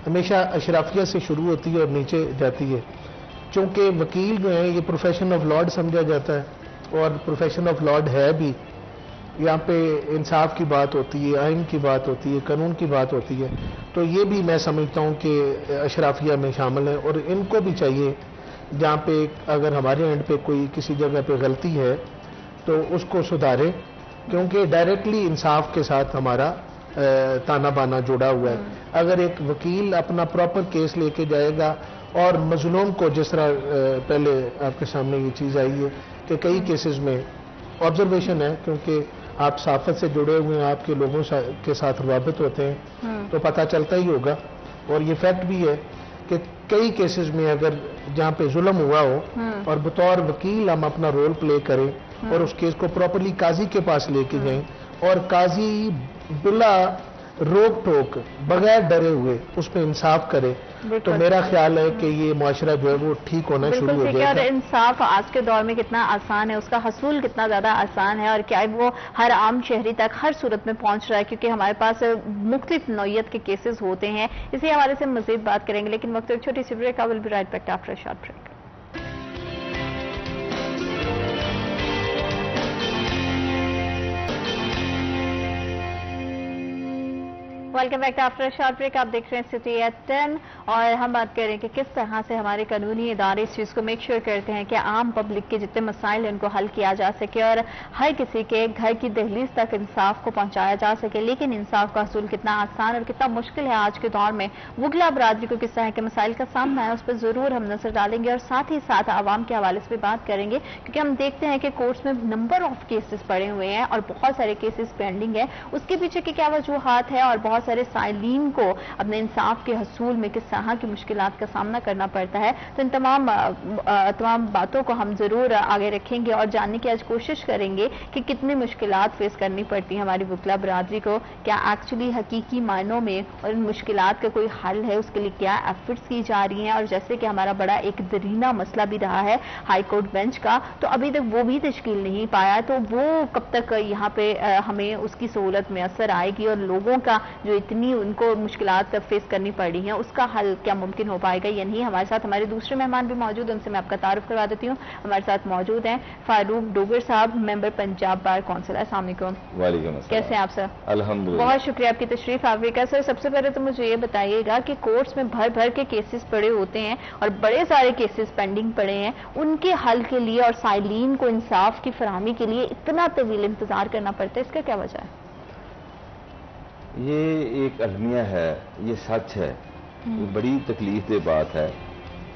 ہمیشہ اشرافیہ سے شروع ہوتی ہے اور نیچے جاتی ہے چونکہ وکیل جو ہیں یہ پروفیشن آف لارڈ سمجھا جاتا ہے اور پروفیشن آف لارڈ ہے بھی یہاں پہ انصاف کی بات ہوتی ہے آئین کی بات ہوتی ہے قانون کی بات ہوتی ہے تو یہ بھی میں سمجھتا ہوں کہ اشرافیہ میں شامل ہے اور ان کو بھی چاہیے جہاں پہ اگر ہمارے اینڈ پہ کوئی کسی جگہ پہ غلطی ہے تو اس کو سدھارے کیونکہ ڈائریکٹلی انصاف کے ساتھ ہمارا تانا بانا جڑا ہوا ہے اگر ایک وکیل اپنا پراپر کیس لے کے جائے گا اور مظلوم کو جس طرح پہلے آپ کے سامنے یہ چیز آئی ہے کہ کئی کیسز میں آبزرویشن ہے کیونکہ آپ صحافت سے جڑے ہوئے ہیں آپ کے لوگوں کے ساتھ روابط ہوتے ہیں تو پتہ چلتا ہی ہوگا اور یہ فیکٹ بھی ہے کہ کئی کیسز میں اگر جہاں پہ ظلم ہوا ہو اور بطور وکیل ہم اپنا رول پلے کریں اور اس کیس کو پراپرلی قاضی کے پاس لے کے جائیں اور قاضی بلا روک ٹوک بغیر ڈرے ہوئے اس میں انصاف کرے تو میرا خیال ہے کہ یہ معاشرہ جو ہے وہ ٹھیک ہونا شروع ہو جائے گا۔ اور انصاف آج کے دور میں کتنا آسان ہے، اس کا حصول کتنا زیادہ آسان ہے، اور کیا وہ ہر عام شہری تک ہر صورت میں پہنچ رہا ہے، کیونکہ ہمارے پاس مختلف نوعیت کے کیسز ہوتے ہیں۔ اسی حوالے سے مزید بات کریں گے، لیکن وقت ایک چھوٹی سی break, I will be right back after a short break۔ Welcome back after short break, آپ دیکھ رہے ہیں سٹی ایٹ 10 اور ہم بات کر رہے ہیں کہ کس طرح سے ہمارے قانونی ادارے اس چیز کو میک شیور کرتے ہیں کہ عام پبلک کے جتنے مسائل ہیں ان کو حل کیا جا سکے اور ہر کسی کے گھر کی دہلیز تک انصاف کو پہنچایا جا سکے۔ لیکن انصاف کا حصول کتنا آسان اور کتنا مشکل ہے آج کے دور میں، وکلا برادری کو کس طرح کے مسائل کا سامنا ہے، اس پر ضرور ہم نظر ڈالیں گے اور ساتھ ہی ساتھ عوام کے حوالے سے بھی بات کریں گے، کیونکہ ہم دیکھتے ہیں کہ کورٹس میں نمبر آف کیسز پڑے ہوئے ہیں اور بہت سارے کیسز پینڈنگ ہیں، اس کے پیچھے کی کیا وجوہات ہے اور بہت سارے سائلین کو اپنے انصاف کے حصول میں کس طرح کی مشکلات کا سامنا کرنا پڑتا ہے۔ تو ان تمام باتوں کو ہم ضرور آگے رکھیں گے اور جاننے کی آج کوشش کریں گے کہ کتنی مشکلات فیس کرنی پڑتی ہیں ہماری وکلا برادری کو، کیا ایکچولی حقیقی معنوں میں اور ان مشکلات کا کوئی حل ہے، اس کے لیے کیا ایفرٹس کی جا رہی ہیں۔ اور جیسے کہ ہمارا بڑا ایک درینہ مسئلہ بھی رہا ہے ہائی کورٹ بینچ کا، تو ابھی تک وہ بھی تشکیل نہیں پایا، تو وہ کب تک یہاں پہ ہمیں اس کی سہولت میں اثر آئے گی اور لوگوں کا جو اتنی ان کو مشکلات فیس کرنی پڑ رہی ہیں اس کا حل کیا ممکن ہو پائے گا یا نہیں۔ ہمارے ساتھ ہمارے دوسرے مہمان بھی موجود ہیں، ان سے میں آپ کا تعارف کروا دیتی ہوں۔ ہمارے ساتھ موجود ہیں فاروق ڈوگر صاحب، ممبر پنجاب بار کونسل۔ السلام علیکم۔ وعلیکم السلام۔ کیسے ہیں آپ سر؟ الحمدللہ، بہت شکریہ آپ کی تشریف آوری کا۔ سر سب سے پہلے تو مجھے یہ بتائیے گا کہ کورٹس میں بھر کے کیسز پڑے ہوتے ہیں اور بڑے سارے کیسز پینڈنگ پڑے ہیں، ان کے حل کے لیے اور سائلین کو انصاف کی فراہمی کے لیے اتنا طویل انتظار کرنا پڑتا ہے، اس کا کیا وجہ ہے؟ یہ ایک المیہ ہے، یہ سچ ہے، یہ بڑی تکلیف دہ بات ہے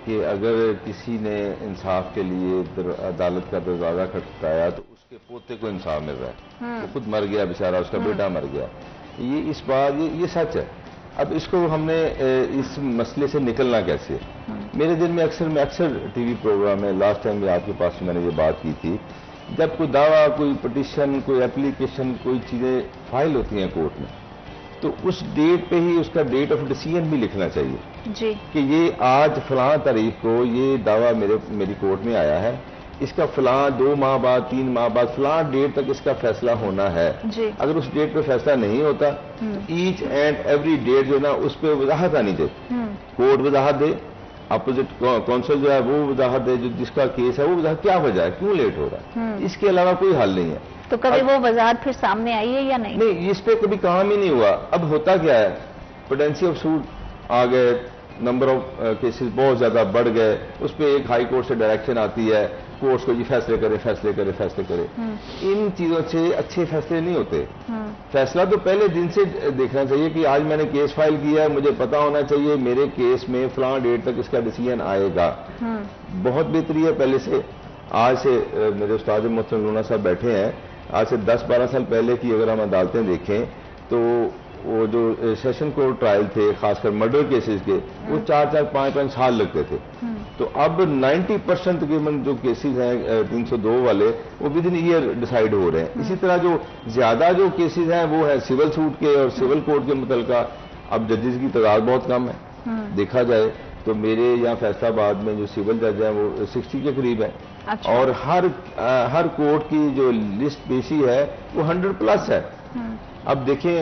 کہ اگر کسی نے انصاف کے لیے عدالت کا دروازہ کھٹکھٹایا تو اس کے پوتے کو انصاف مل رہا ہے، وہ خود مر گیا بیچارہ، اس کا بیٹا مر گیا، یہ اس بات یہ سچ ہے۔ اب اس کو ہم نے اس مسئلے سے نکلنا کیسے؟ میرے دل میں اکثر ٹی وی پروگرام میں لاسٹ ٹائم بھی آپ کے پاس میں نے یہ بات کی تھی، جب کوئی دعویٰ، کوئی پٹیشن، کوئی اپلیکیشن، کوئی چیزیں فائل ہوتی ہیں کورٹ میں، تو اس ڈیٹ پہ ہی اس کا ڈیٹ آف ڈیسیژن بھی لکھنا چاہیے جی، کہ یہ آج فلاں تاریخ کو یہ دعویٰ میری کورٹ میں آیا ہے، اس کا فلاں 2 ماہ بعد 3 ماہ بعد فلاں ڈیٹ تک اس کا فیصلہ ہونا ہے۔ جی، اگر اس ڈیٹ پہ فیصلہ نہیں ہوتا تو ایچ اینڈ ایوری ڈیٹ جو ہے نا اس پہ وضاحت آنی چاہیے، کورٹ وضاحت دے، اپوزٹ کونسل جو ہے وہ وضاحت دے، جس کا کیس ہے وہ وضاحت کیا وجہ ہے، کیوں لیٹ ہو رہا ہے، اس کے علاوہ کوئی حل نہیں ہے۔ تو کبھی وہ وضاحت پھر سامنے آئی ہے یا نہیں؟ نہیں، اس پہ کبھی کام ہی نہیں ہوا۔ اب ہوتا کیا ہے، پوٹینسی آف سوٹ آ گئے، نمبر آف کیسز بہت زیادہ بڑھ گئے، اس پہ ایک ہائی کورٹ سے ڈائریکشن آتی ہے کورٹس کو، یہ فیصلے کرے۔ ان چیزوں سے اچھے فیصلے نہیں ہوتے۔ فیصلہ تو پہلے دن سے دیکھنا چاہیے کہ آج میں نے کیس فائل کیا ہے، مجھے پتا ہونا چاہیے میرے کیس میں فلاں ڈیٹ تک اس کا ڈیسیژن آئے گا۔ بہت بہتری ہے پہلے سے، آج سے میرے استاد محترم لونا صاحب بیٹھے ہیں، آج سے 10-12 سال پہلے کی اگر ہم عدالتیں دیکھیں تو وہ جو سیشن کورٹ ٹرائل تھے، خاص کر مرڈر کیسز کے، وہ 4-4 5-5 سال لگتے تھے۔ تو اب 90% تقریباً جو کیسز ہیں 302 والے وہ ود ان ایئر ڈیسائیڈ ہو رہے ہیں۔ اسی طرح جو زیادہ جو کیسز ہیں وہ ہیں سول سوٹ کے اور سول کورٹ کے متعلقہ، اب ججز کی تعداد بہت کم ہے، دیکھا جائے تو میرے یہاں فیصلہ آباد میں جو سول جج ہیں وہ 60 کے قریب ہیں، اور ہر کورٹ کی جو لسٹ پیشی ہے وہ 100+ ہے۔ اب دیکھیں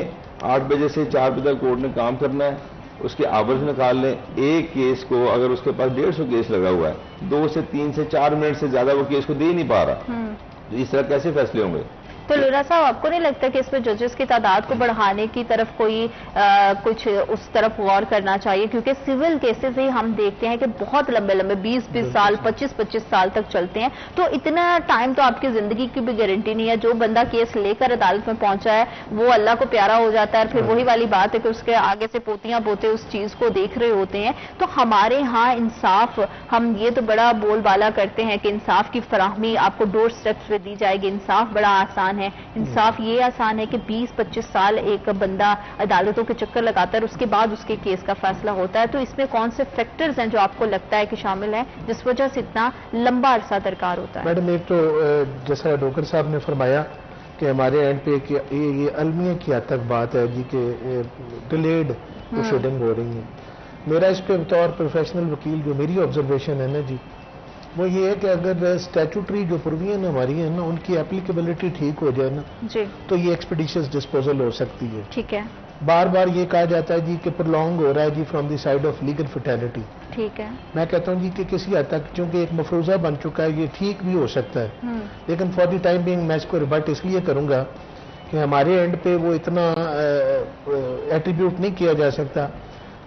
8 بجے سے 4 بجے تک کورٹ نے کام کرنا ہے، اس کے آورز نکال لیں، ایک کیس کو اگر اس کے پاس 150 کیس لگا ہوا ہے، 2 سے 3 سے 4 منٹ سے زیادہ وہ کیس کو دے ہی نہیں پا رہا، اس طرح کیسے فیصلے ہوں گے؟ تو لورا صاحب آپ کو نہیں لگتا کہ اس میں ججز کی تعداد کو بڑھانے کی طرف کوئی کچھ اس طرف غور کرنا چاہیے؟ کیونکہ سول کیسز ہی ہم دیکھتے ہیں کہ بہت لمبے 20-20 سال 25-25 سال تک چلتے ہیں، تو اتنا ٹائم تو آپ کی زندگی کی بھی گارنٹی نہیں ہے۔ جو بندہ کیس لے کر عدالت میں پہنچا ہے وہ اللہ کو پیارا ہو جاتا ہے، پھر وہی والی بات ہے کہ اس کے آگے سے پوتیاں پوتے اس چیز کو دیکھ رہے ہوتے ہیں۔ تو ہمارے ہاں انصاف، ہم یہ تو بڑا بول بالا کرتے ہیں کہ انصاف کی فراہمی آپ کو ڈور سٹیپس پہ دی جائے گی، انصاف بڑا آسان ہے۔ انصاف یہ آسان ہے کہ 20-25 سال ایک بندہ عدالتوں کے چکر لگاتا ہے اور اس کے بعد اس کے کیس کا فیصلہ ہوتا ہے۔ تو اس میں کون سے فیکٹرز ہیں جو آپ کو لگتا ہے کہ شامل ہیں جس وجہ سے اتنا لمبا عرصہ درکار ہوتا ہے؟ میڈم ایک تو جیسا ڈوگر صاحب نے فرمایا کہ ہمارے اینڈ پہ یہ المیہ کی حد تک بات ہے جی کہ ڈیلیڈ پروسیڈنگ ہو رہی ہیں. میرا اس پہ بطور پروفیشنل وکیل جو میری آبزرویشن ہے نا جی وہ یہ ہے کہ اگر اسٹیچوٹری جو پروویژن ہماری ہے نا ان کی اپلیکیبلٹی ٹھیک ہو جائے نا جی تو یہ ایکسپیڈیشس ڈسپوزل ہو سکتی ہے. ٹھیک ہے. بار بار یہ کہا جاتا ہے جی کہ پرلونگ ہو رہا ہے جی from the side of legal futility. ٹھیک ہے. میں کہتا ہوں جی کہ کسی حد تک چونکہ ایک مفروضہ بن چکا ہے یہ ٹھیک بھی ہو سکتا ہے لیکن فار دی ٹائم بینگ میں اس کو ریبٹ اس لیے کروں گا کہ ہمارے اینڈ پہ وہ اتنا ایٹریبیوٹ نہیں کیا جا سکتا.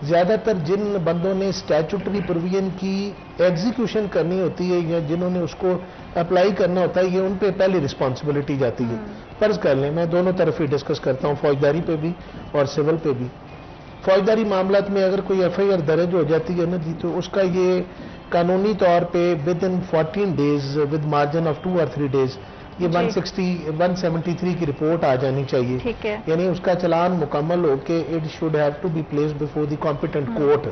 زیادہ تر جن بندوں نے اسٹیچوٹری پروویژن کی ایگزیکیوشن کرنی ہوتی ہے یا جنہوں نے اس کو اپلائی کرنا ہوتا ہے یہ ان پہ پہلی رسپانسبلٹی جاتی ہے. فرض کر لیں میں دونوں طرف ہی ڈسکس کرتا ہوں فوجداری پہ بھی اور سول پہ بھی. فوجداری معاملات میں اگر کوئی ایف آئی آر درج ہو جاتی ہے نا جی تو اس کا یہ قانونی طور پہ with in 14 days with margin of 2 or 3 days یہ 173 کی رپورٹ آ جانی چاہیے. ٹھیک ہے. یعنی اس کا چلان مکمل ہو کے it should have to be place before the competent court.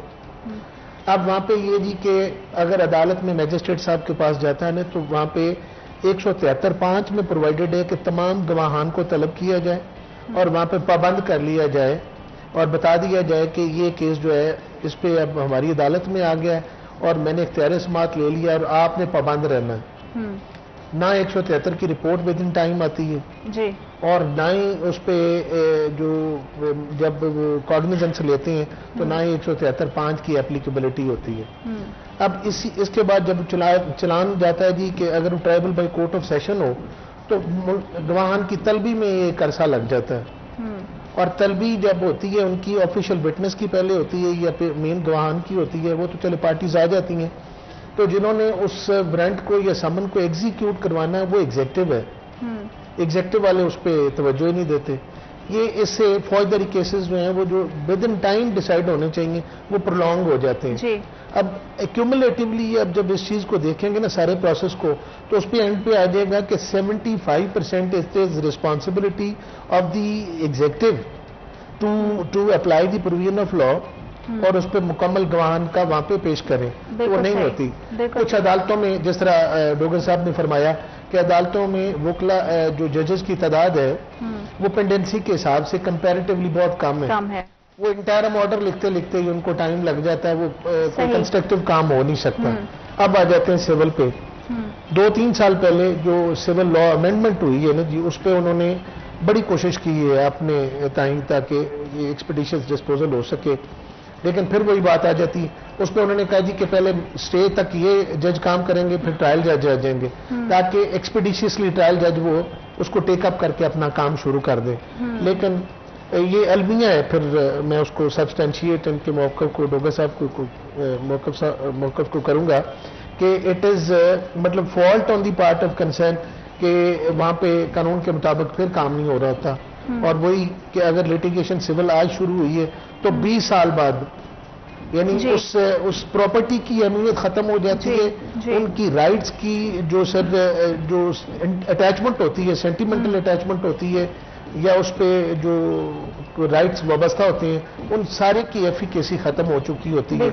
اب وہاں پہ یہ جی کہ اگر عدالت میں میجسٹریٹ صاحب کے پاس جاتا ہے نا تو وہاں پہ 173(5) میں پرووائڈڈ ہے کہ تمام گواہان کو طلب کیا جائے اور وہاں پہ پابند کر لیا جائے اور بتا دیا جائے کہ یہ کیس جو ہے اس پہ اب ہماری عدالت میں آ گیا ہے اور میں نے اختیار سماعت لے لیا اور آپ نے پابند رہنا ہے. نہ 173 کی رپورٹ ود ان ٹائم آتی ہے جی اور نہ ہی اس پہ جو جب کاگنیزنس لیتے ہیں تو نہ ہی 173(5) کی اپلیکیبلٹی ہوتی ہے. اب اس کے بعد جب چلان جاتا ہے جی کہ اگر triable by court of session ہو تو گواہان کی طلبی میں ایک عرصہ لگ جاتا ہے اور طلبی جب ہوتی ہے ان کی آفیشیل وٹنس کی پہلے ہوتی ہے یا مین گواہان کی ہوتی ہے وہ تو چلے پارٹیز آ جاتی ہیں تو جنہوں نے اس وارنٹ کو یا سمن کو ایگزیکیوٹ کروانا ہے وہ ایگزیکٹو ہے. ایگزیکٹو والے اس پہ توجہ ہی نہیں دیتے. یہ اس سے فوجداری کیسز جو ہیں وہ جو ود ان ٹائم ڈیسائیڈ ہونے چاہیے وہ پرولونگ ہو جاتے ہیں. جی. اب ایکومولیٹیولی اب جب اس چیز کو دیکھیں گے نا سارے پروسیس کو تو اس پہ اینڈ پہ آ جائے گا کہ 75% is responsibility of the executive to apply the provision of law اور اس پہ مکمل گواہان کا وہاں پہ پیش کریں تو وہ نہیں ہوتی. کچھ عدالتوں میں جس طرح ڈوگر صاحب نے فرمایا کہ عدالتوں میں وکلا جو ججز کی تعداد ہے وہ پینڈنسی کے حساب سے کمپیریٹیولی بہت کم ہے. وہ انٹائرم آرڈر لکھتے لکھتے ہی ان کو ٹائم لگ جاتا ہے وہ کوئی کنسٹرکٹیو کام ہو نہیں سکتا. اب آ جاتے ہیں سول پہ. 2-3 سال پہلے جو سول لا امینڈمنٹ ہوئی ہے نا جی اس پہ انہوں نے بڑی کوشش کی ہے اپنے ٹائم تاکہ یہ ایکسپیڈیشن ڈسپوزل ہو سکے لیکن پھر وہی بات آ جاتی اس پہ انہوں نے کہا جی کہ پہلے اسٹے تک یہ جج کام کریں گے پھر ٹرائل جج آ جائیں گے تاکہ ایکسپیڈیشیسلی ٹرائل جج وہ اس کو ٹیک اپ کر کے اپنا کام شروع کر دے. لیکن یہ المیہ ہے. پھر میں اس کو سبسٹینشیٹ ان کے موقف کو ڈوگر صاحب کو موقف کو کروں گا کہ اٹ از مطلب fault on the part of concern کہ وہاں پہ قانون کے مطابق پھر کام نہیں ہو رہا تھا اور وہی کہ اگر لیٹیگیشن سول آج شروع ہوئی ہے تو 20 سال بعد یعنی اس پراپرٹی کی اہمیت ختم ہو جاتی ہے. ان کی رائٹس کی جو اٹیچمنٹ ہوتی ہے سینٹیمنٹل اٹیچمنٹ ہوتی ہے یا اس پہ جو رائٹس وابستہ ہوتے ہیں ان سارے کی ایفیکیسی ختم ہو چکی ہوتی ہے.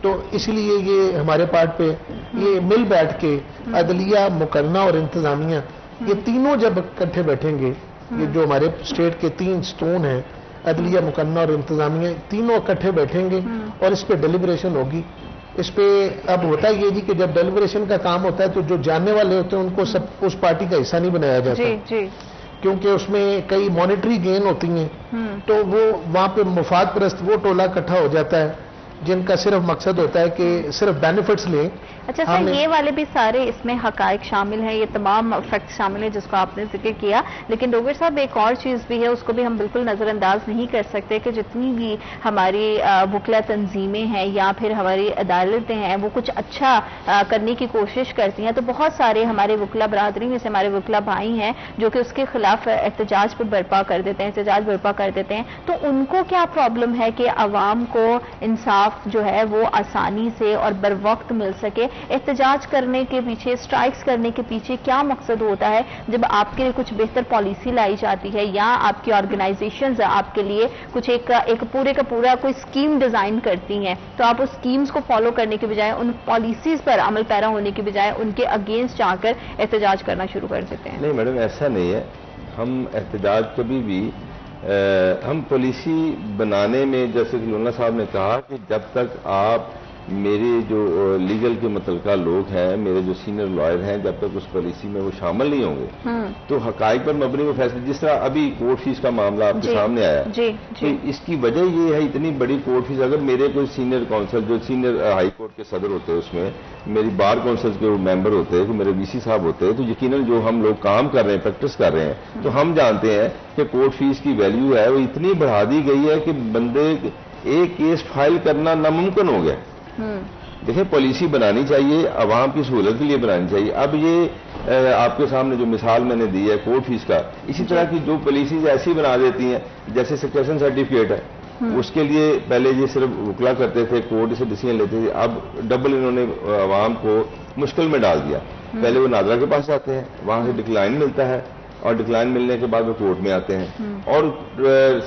تو اس لیے یہ ہمارے پارٹ پہ یہ مل بیٹھ کے عدلیہ مقننہ اور انتظامیہ یہ تینوں جب اکٹھے بیٹھیں گے یہ جو ہمارے اسٹیٹ کے 3 سٹون ہیں عدلیہ مقننہ اور انتظامیہ تینوں اکٹھے بیٹھیں گے اور اس پہ ڈیلیبریشن ہوگی. اس پہ اب ہوتا یہ جی کہ جب ڈیلیبریشن کا کام ہوتا ہے تو جو جاننے والے ہوتے ہیں ان کو سب اس پارٹی کا حصہ نہیں بنایا جاتا کیونکہ اس میں کئی مانیٹری گین ہوتی ہیں تو وہ وہاں پہ مفاد پرست وہ ٹولہ اکٹھا ہو جاتا ہے جن کا صرف مقصد ہوتا ہے کہ صرف بینیفٹس لیں. اچھا سر یہ والے بھی سارے اس میں حقائق شامل ہیں یہ تمام فیکٹس شامل ہیں جس کو آپ نے ذکر کیا لیکن ڈوگر صاحب ایک اور چیز بھی ہے اس کو بھی ہم بالکل نظر انداز نہیں کر سکتے کہ جتنی بھی ہماری وکلا تنظیمیں ہیں یا پھر ہماری عدالتیں ہیں وہ کچھ اچھا کرنے کی کوشش کرتی ہیں تو بہت سارے ہمارے وکلا برادری میں سے ہمارے وکلا بھائی ہیں جو کہ اس کے خلاف احتجاج پر برپا کر دیتے ہیں احتجاج برپا کر دیتے ہیں. تو ان کو کیا پرابلم ہے کہ عوام کو انصاف جو ہے وہ آسانی سے اور بر وقت مل سکے؟ احتجاج کرنے کے پیچھے اسٹرائکس کرنے کے پیچھے کیا مقصد ہوتا ہے جب آپ کے لیے کچھ بہتر پالیسی لائی جاتی ہے یا آپ کی آرگنائزیشنز آپ کے لیے کچھ ایک پورے کا پورا کوئی اسکیم ڈیزائن کرتی ہیں تو آپ اس اسکیمز کو فالو کرنے کے بجائے ان پالیسیز پر عمل پیرا ہونے کے بجائے ان کے اگینسٹ جا کر احتجاج کرنا شروع کر دیتے ہیں؟ نہیں میڈم ایسا نہیں ہے. ہم احتجاج کبھی بھی ہم پالیسی بنانے میں، جیسے کہ لونا صاحب نے کہا کہ جب تک آپ میرے جو لیگل کے متعلقہ لوگ ہیں، میرے جو سینئر لائر ہیں، جب تک اس پالیسی میں وہ شامل نہیں ہوں گے تو حقائق پر مبنی وہ فیصلے، جس طرح ابھی کورٹ فیس کا معاملہ آپ کے سامنے آیا، تو اس کی وجہ یہ ہے اتنی بڑی کورٹ فیس، اگر میرے کوئی سینئر کونسل جو سینئر ہائی کورٹ کے صدر ہوتے ہیں، اس میں میری بار کونسل کے ممبر ہوتے ہیں، میرے وی سی صاحب ہوتے ہیں، تو یقیناً جو ہم لوگ کام کر رہے ہیں، پریکٹس کر رہے ہیں، تو ہم جانتے ہیں کہ کورٹ فیس کی ویلیو ہے وہ اتنی بڑھا دی گئی ہے کہ بندے ایک کیس فائل کرنا ناممکن ہو گیا۔ دیکھیں پالیسی بنانی چاہیے، عوام کی سہولت کے لیے بنانی چاہیے۔ اب یہ آپ کے سامنے جو مثال میں نے دی ہے کورٹ فیس کا، اسی طرح کی جو پالیسیز ایسی بنا دیتی ہیں، جیسے سکسیشن سرٹیفکیٹ ہے، اس کے لیے پہلے یہ صرف وکلا کرتے تھے، کورٹ سے ڈیسیژن لیتے تھے، اب ڈبل انہوں نے عوام کو مشکل میں ڈال دیا۔ پہلے وہ ناظرہ کے پاس جاتے ہیں، وہاں سے ڈکلائن ملتا ہے، اور ڈکلائن ملنے کے بعد وہ کورٹ میں آتے ہیں، اور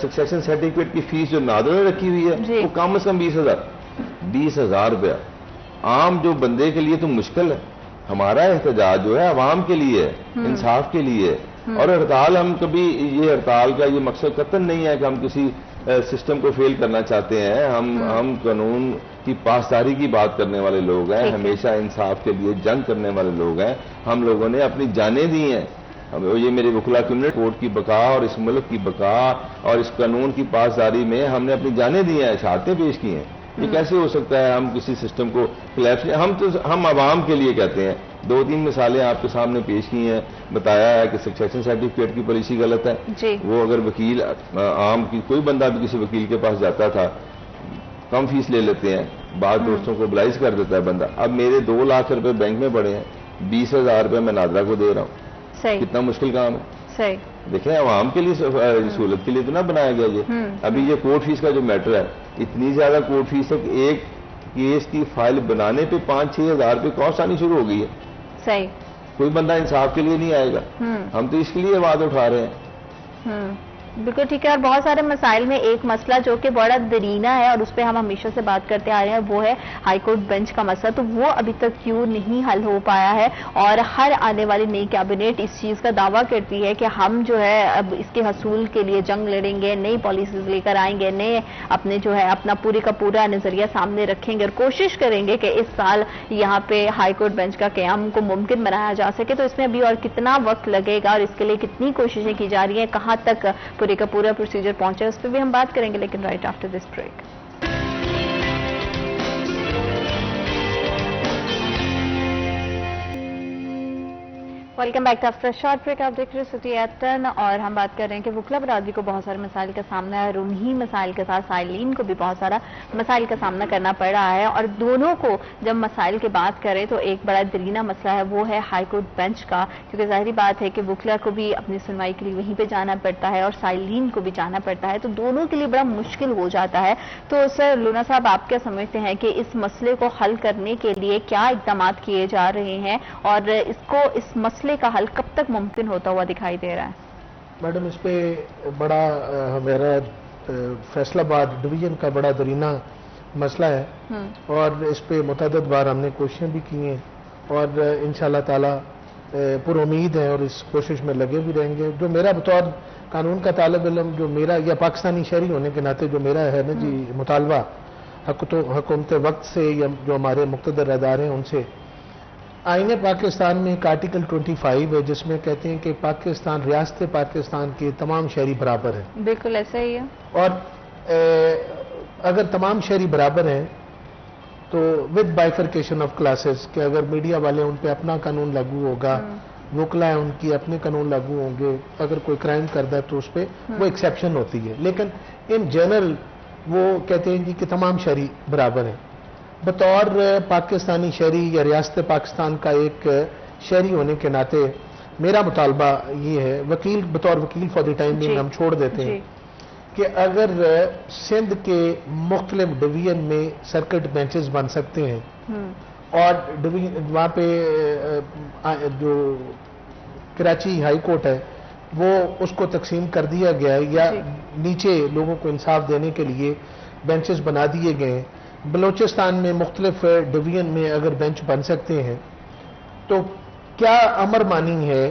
سکسیشن سرٹیفکیٹ کی فیس جو ناظرہ نے رکھی ہوئی ہے وہ کم از کم 20,000 روپیہ۔ عام جو بندے کے لیے تو مشکل ہے، ہمارا احتجاج جو ہے عوام کے لیے ہے، انصاف کے لیے ہے، اور ہڑتال ہم کبھی یہ ہڑتال کا یہ مقصد قطعاً نہیں ہے کہ ہم کسی سسٹم کو فیل کرنا چاہتے ہیں، ہم قانون کی پاسداری کی بات کرنے والے لوگ ہیں، ہمیشہ انصاف کے لیے جنگ کرنے والے لوگ ہیں، ہم لوگوں نے اپنی جانیں دی ہیں، یہ میرے وکلا کمیونٹی کورٹ کی بقا اور اس ملک کی بقا اور اس قانون کی پاسداری میں ہم نے اپنی جانیں دی ہیں، شہادتیں پیش کی ہیں۔ یہ کیسے ہو سکتا ہے ہم کسی سسٹم کو کلیپس، ہم عوام کے لیے کہتے ہیں۔ 2-3 مثالیں آپ کے سامنے پیش کی ہیں، بتایا ہے کہ سکسیشن سرٹیفکیٹ کی پالیسی غلط ہے، وہ اگر وکیل عام کی کوئی بندہ بھی کسی وکیل کے پاس جاتا تھا کم فیس لے لیتے ہیں، بعض دوستوں کو بلائز کر دیتا ہے بندہ، اب میرے 2 لاکھ روپے بینک میں پڑے ہیں، 20,000 روپے میں ناظرہ کو دے رہا ہوں، کتنا مشکل کام ہے۔ دیکھیں عوام کے لیے سہولت کے لیے تو نہ بنایا گیا یہ۔ ابھی یہ کورٹ فیس کا جو میٹر ہے، اتنی زیادہ کورٹ فیس ہے کہ ایک کیس کی فائل بنانے پہ 5-6 ہزار روپے کاسٹ آنی شروع ہو گئی ہے۔ کوئی بندہ انصاف کے لیے نہیں آئے گا، ہم تو اس کے لیے آواز اٹھا رہے ہیں۔ بالکل ٹھیک ہے، اور بہت سارے مسائل میں ایک مسئلہ جو کہ بڑا درینہ ہے اور اس پہ ہم ہمیشہ سے بات کرتے آ رہے ہیں، وہ ہے ہائی کورٹ بینچ کا مسئلہ، تو وہ ابھی تک کیوں نہیں حل ہو پایا ہے، اور ہر آنے والی نئی کیبنٹ اس چیز کا دعویٰ کرتی ہے کہ ہم جو ہے اب اس کے حصول کے لیے جنگ لڑیں گے، نئی پالیسیز لے کر آئیں گے، نئے اپنے جو ہے اپنا پورے کا پورا نظریہ سامنے رکھیں گے اور کوشش کریں گے کہ اس سال یہاں پہ ہائی کورٹ بینچ کا قیام کو ممکن بنایا جا سکے۔ تو اس میں ابھی اور کتنا وقت لگے گا اور اس کے لیے کتنی کوششیں کی جا رہی ہیں، کہاں تک پورے کا پورا پروسیجر پہنچے، اس پہ بھی ہم بات کریں گے، لیکن right after this break. Welcome back to after short break. آپ دیکھ رہے سٹی ایٹ 10 اور ہم بات کر رہے ہیں کہ وکلا برادری کو بہت سارے مسائل کا سامنا ہے، اور انہی مسائل کے ساتھ سائلین کو بھی بہت سارا مسائل کا سامنا کرنا پڑ رہا ہے، اور دونوں کو جب مسائل کی بات کریں تو ایک بڑا درینہ مسئلہ ہے، وہ ہے ہائی کورٹ بینچ کا، کیونکہ ظاہری بات ہے کہ وکلا کو بھی اپنی سنوائی کے لیے وہیں پہ جانا پڑتا ہے اور سائلین کو بھی جانا پڑتا ہے، تو دونوں کے لیے بڑا مشکل ہو جاتا ہے۔ تو سر لونا صاحب، آپ کیا سمجھتے ہیں کہ اس مسئلے کو حل کرنے کے لیے کیا اقدامات کیے جا رہے ہیں، اور اس مسئلے کا حل کب تک ممکن ہوتا ہوا دکھائی دے رہا ہے؟ میڈم اس پہ بڑا ہمارا فیصلہ آباد ڈویژن کا بڑا درینہ مسئلہ ہے، اور اس پہ متعدد بار ہم نے کوششیں بھی کی ہیں، اور انشاءاللہ تعالی پر امید ہے اور اس کوشش میں لگے بھی رہیں گے۔ جو میرا بطور قانون کا طالب علم، جو میرا یا پاکستانی شہری ہونے کے ناطے جو میرا ہے نا جی مطالبہ حکومت وقت سے یا جو ہمارے مقتدر ادارے ہیں ان سے، آئین پاکستان میں ایک آرٹیکل 25 ہے جس میں کہتے ہیں کہ پاکستان، ریاست پاکستان کے تمام شہری برابر ہیں۔ بالکل ایسا ہی ہے، اور اگر تمام شہری برابر ہیں تو ود بائیفرکیشن آف کلاسز، کہ اگر میڈیا والے ان پہ اپنا قانون لاگو ہوگا، وکلا ہے ان کی اپنے قانون لاگو ہوں گے، اگر کوئی کرائم کرتا ہے تو اس پہ وہ ایکسیپشن ہوتی ہے، لیکن ان جنرل وہ کہتے ہیں کہ تمام شہری برابر ہیں۔ بطور پاکستانی شہری یا ریاست پاکستان کا ایک شہری ہونے کے ناطے میرا مطالبہ یہ ہے، بطور وکیل فار دی ٹائم بینگ ہم چھوڑ دیتے ہیں کہ اگر سندھ کے مختلف ڈویژن میں سرکٹ بینچز بن سکتے ہیں، اور وہاں پہ جو کراچی ہائی کورٹ ہے وہ اس کو تقسیم کر دیا گیا ہے، یا نیچے لوگوں کو انصاف دینے کے لیے بینچز بنا دیے گئے ہیں، بلوچستان میں مختلف ڈویژن میں اگر بینچ بن سکتے ہیں، تو کیا امر مانی ہے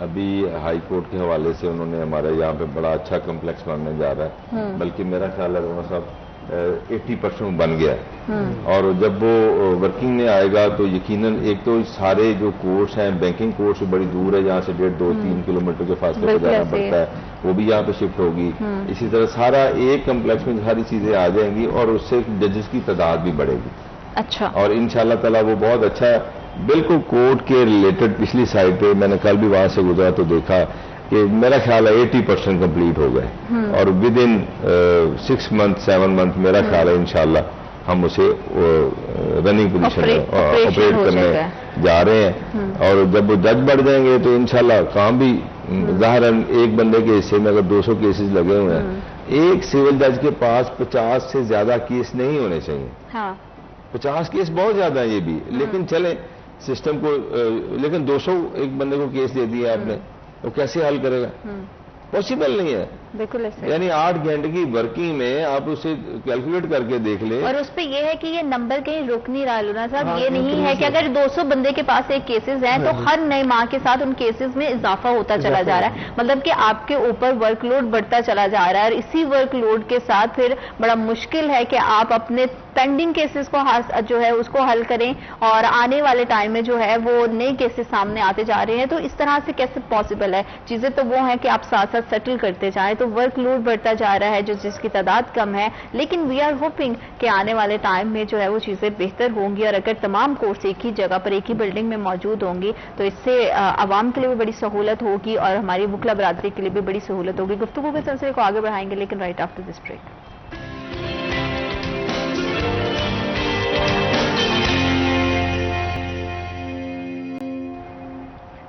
ابھی ہائی کورٹ کے حوالے سے انہوں نے ہمارے یہاں پہ بڑا اچھا کمپلیکس بننے جا رہا ہے، بلکہ میرا خیال ہے عمر صاحب 80% بن گیا ہے، اور جب وہ ورکنگ میں آئے گا تو یقیناً ایک تو سارے جو کورس ہیں، بینکنگ کورس بڑی دور ہے، یہاں سے 1.5-2-3 کلومیٹر کے فاصلے پہ جانا پڑتا ہے، وہ بھی یہاں پہ شفٹ ہوگی. اسی طرح سارا ایک کمپلیکس میں ساری چیزیں آ جائیں گی اور اس سے ججز کی تعداد بھی بڑھے گی. اچھا. اور انشاءاللہ تعالیٰ وہ بہت اچھا ہے. بالکل کورٹ کے ریلیٹڈ پچھلی سائڈ پہ میں نے کل بھی وہاں سے گزرا تو دیکھا کہ میرا خیال ہے 80% کمپلیٹ ہو گئے، اور ود ان 6 منتھ 7 منتھ میرا خیال ہے انشاءاللہ ہم اسے رننگ پوزیشن میں آپریٹ کرنے جا رہے ہیں. اور جب وہ جج بڑھ جائیں گے تو انشاءاللہ کام بھی ظاہر ایک بندے کے حصے میں اگر 200 کیسز لگے ہوئے ہیں، ایک سول جج کے پاس 50 سے زیادہ کیس نہیں ہونے چاہیے. 50 کیس بہت زیادہ ہیں یہ بھی، لیکن چلیں سسٹم کو، لیکن 200 ایک بندے کو کیس دے دیا آپ نے، وہ کیسے حل کرے گا؟ پاسبل نہیں ہے. بالکل ایسے. یعنی 8 گھنٹے کی ورکنگ میں آپ اسے کیلکولیٹ کر کے دیکھ لیں. اور اس پہ یہ ہے کہ یہ نمبر کہیں رک نہیں رہا لونا صاحب، یہ نہیں ہے کہ اگر 200 بندے کے پاس ایک کیسز ہیں تو ہر نئے ماہ کے ساتھ ان کیسز میں اضافہ ہوتا چلا جا رہا ہے، مطلب کہ آپ کے اوپر ورک لوڈ بڑھتا چلا جا رہا ہے، اور اسی ورک لوڈ کے ساتھ پھر بڑا مشکل ہے کہ آپ اپنے پینڈنگ کیسز کو جو ہے اس کو حل کریں، اور آنے والے ٹائم میں جو ہے وہ نئے کیسز سامنے آتے جا رہے ہیں. تو اس طرح سے کیسے پاسبل ہے؟ چیزیں تو وہ ہیں کہ آپ ساتھ ساتھ سیٹل کرتے جائیں، تو ورک لوڈ بڑھتا جا رہا ہے جس کی تعداد کم ہے، لیکن وی آر ہوپنگ کہ آنے والے ٹائم میں جو ہے وہ چیزیں بہتر ہوں گی، اور اگر تمام کورس ایک ہی جگہ پر ایک ہی بلڈنگ میں موجود ہوں گی تو اس سے عوام کے لیے بھی بڑی سہولت ہوگی اور ہماری وکلا برادری کے لیے بھی بڑی سہولت ہوگی. گفتگو کے سلسلے کو آگے بڑھائیں گے، لیکن right after this break.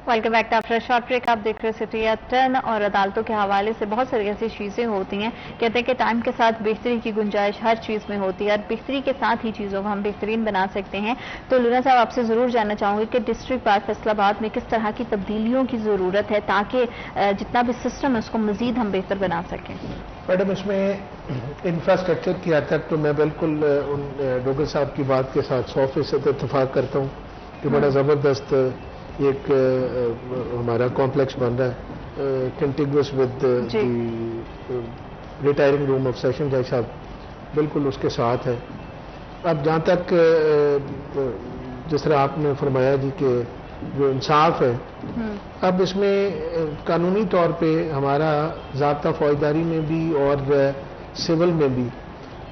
Welcome back to after short break. آپ دیکھ رہے سٹی ایٹ 10. اور عدالتوں کے حوالے سے بہت ساری ایسی چیزیں ہوتی ہیں، کہتے ہیں کہ ٹائم کے ساتھ بہتری کی گنجائش ہر چیز میں ہوتی ہے، اور بہتری کے ساتھ ہی چیزوں کو ہم بہترین بنا سکتے ہیں. تو لونا صاحب آپ سے ضرور جاننا چاہوں گی کہ ڈسٹرکٹ بار فیصل آباد میں کس طرح کی تبدیلیوں کی ضرورت ہے تاکہ جتنا بھی سسٹم ہے اس کو مزید ہم بہتر بنا سکیں. میڈم اس میں انفراسٹرکچر کی حد تک تو میں بالکل ڈوگر صاحب کی بات کے ساتھ 100% اتفاق کرتا ہوں کہ بڑا زبردست ایک ہمارا کمپلیکس بن رہا ہے contiguous with retiring room of session جج صاحب، بالکل اس کے ساتھ ہے. اب جہاں تک جس طرح آپ نے فرمایا جی کہ جو انصاف ہے، اب اس میں قانونی طور پہ ہمارا ضابطہ فوجداری میں بھی اور سول میں بھی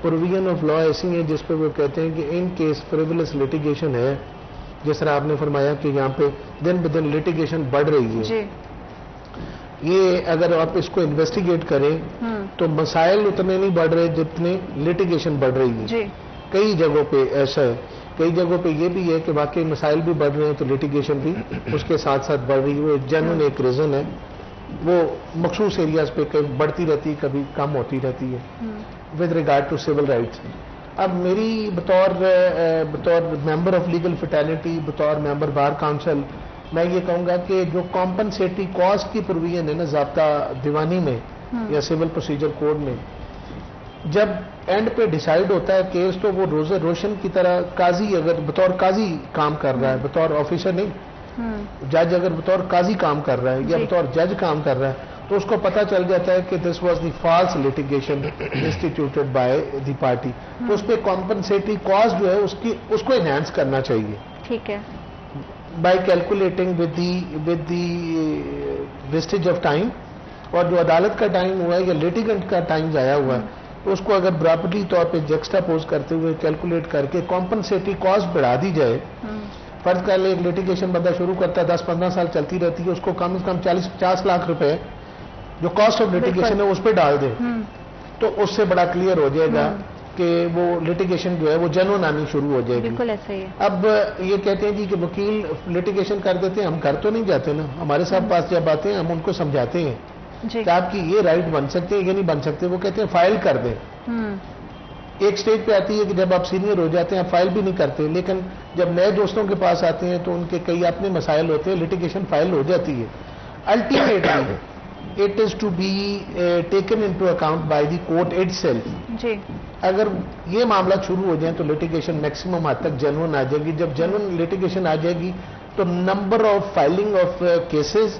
پروویژن آف لا ایسی ہیں جس پہ وہ کہتے ہیں کہ ان کیس فریولس لٹیگیشن ہے، جس طرح آپ نے فرمایا کہ یہاں پہ دن بدن لٹیگیشن بڑھ رہی ہے. یہ اگر آپ اس کو انویسٹیگیٹ کریں تو مسائل اتنے نہیں بڑھ رہے جتنے لٹیگیشن بڑھ رہی ہے. کئی جگہوں پہ ایسا ہے، کئی جگہوں پہ یہ بھی ہے کہ واقعی مسائل بھی بڑھ رہے ہیں تو لٹیگیشن بھی اس کے ساتھ ساتھ بڑھ رہی ہے. وہ جنرل ایک ریزن ہے، وہ مخصوص ایریاز پہ کبھی بڑھتی رہتی ہے کبھی کم ہوتی رہتی ہے with regard to civil rights. اب میری بطور ممبر آف لیگل فٹرنیٹی، بطور ممبر بار کاؤنسل، میں یہ کہوں گا کہ جو کمپنسیٹری کاسٹ کی پروویژن ہے نا ضابطہ دیوانی میں یا سول پروسیجر کوڈ میں، جب اینڈ پہ ڈیسائیڈ ہوتا ہے کیس تو وہ روزہ روشن کی طرح قاضی اگر بطور قاضی کام کر رہا ہے، بطور آفیسر نہیں، جج اگر بطور قاضی کام کر رہا ہے یا بطور جج کام کر رہا ہے تو اس کو پتہ چل جاتا ہے کہ this was the false litigation انسٹیٹیوٹڈ by the party, تو اس پہ کمپنسیٹری کاسٹ جو ہے اس کو انہینس کرنا چاہیے. ٹھیک ہے، by calculating with the wastage of time, اور جو عدالت کا ٹائم ہوا ہے یا لیٹیگنٹ کا ٹائم ضائع ہوا ہے تو اس کو اگر برابرلی طور پہ جیکسٹا پوز کرتے ہوئے کیلکولیٹ کر کے کمپنسیٹری کاسٹ بڑھا دی جائے. فرض کر لیں ایک لٹیگیشن بندہ شروع کرتا ہے 10-15 سال چلتی رہتی ہے، اس کو کم از کم 40-50 لاکھ روپے جو کاسٹ آف لٹیگیشن ہے اس پہ ڈال دیں تو اس سے بڑا کلیئر ہو جائے گا کہ وہ لٹیگیشن جو ہے وہ جنون آنی شروع ہو جائے گی. بالکل ایسا ہی ہے. اب یہ کہتے ہیں جی کہ وکیل لٹیگیشن کر دیتے ہیں، ہم گھر تو نہیں جاتے نا، ہمارے ساتھ پاس جب آتے ہیں ہم ان کو سمجھاتے ہیں کہ آپ کی یہ رائٹ بن سکتے ہیں یہ نہیں بن سکتے، وہ کہتے ہیں فائل کر دیں. ایک سٹیج پہ آتی ہے کہ جب آپ سینئر ہو جاتے ہیں آپ فائل بھی نہیں کرتے، لیکن جب نئے دوستوں کے پاس آتے ہیں تو ان کے کئی اپنے مسائل ہوتے ہیں، لٹیگیشن فائل ہو جاتی ہے. Ultimately it is to be taken into account by the court itself. جی اگر یہ معاملہ شروع ہو جائیں تو لٹیگیشن میکسیمم حد تک جنون آ جائے گی. جب جنون لٹیگیشن آ جائے گی تو number of filing of cases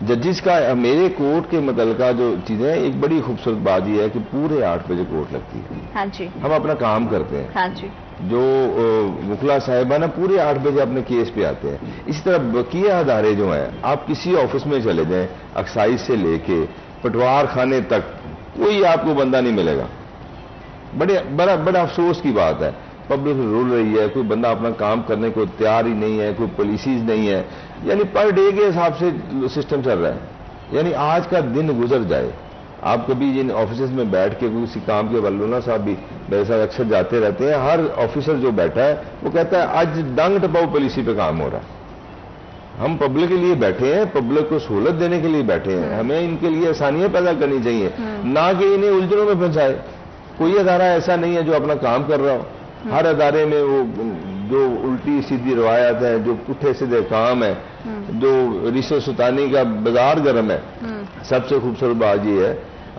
ججز کا میرے کورٹ کے متعلقہ جو چیزیں ہیں، ایک بڑی خوبصورت بات یہ ہے کہ پورے 8 بجے کورٹ لگتی ہے. ہاں جی. ہم اپنا کام کرتے ہیں. ہاں جی. جو وکلا صاحبہ نا پورے 8 بجے اپنے کیس پہ آتے ہیں. اسی طرح بقیہ ادارے جو ہیں، آپ کسی آفس میں چلے جائیں، ایکسائز سے لے کے پٹوار خانے تک کوئی آپ کو بندہ نہیں ملے گا. بڑا افسوس کی بات ہے. پبلک رول رہی ہے، کوئی بندہ اپنا کام کرنے کو تیار ہی نہیں ہے، کوئی پالیسیز نہیں ہے. یعنی پر ڈے کے حساب سے سسٹم چل رہا ہے. یعنی آج کا دن گزر جائے. آپ کبھی جن آفیسز میں بیٹھ کے کسی کام کے ولونا صاحب بھی میرے ساتھ اکثر جاتے رہتے ہیں، ہر آفیسر جو بیٹھا ہے وہ کہتا ہے آج ڈنگ ٹپاؤ پالیسی پہ کام ہو رہا ہے. ہم پبلک کے لیے بیٹھے ہیں، پبلک کو سہولت دینے کے لیے بیٹھے ہیں. ہمیں ان کے لیے آسانیاں پیدا کرنی چاہیے، نہ کہ انہیں الجھنوں میں پھنسائے. کوئی ادارہ ایسا نہیں ہے جو اپنا کام کر رہا ہو. ہر ادارے میں وہ جو الٹی سیدھی روایت ہے، جو پٹھے سیدھے کام ہے، جو رشوت ستانی کا بازار گرم ہے. سب سے خوبصورت بات یہ ہے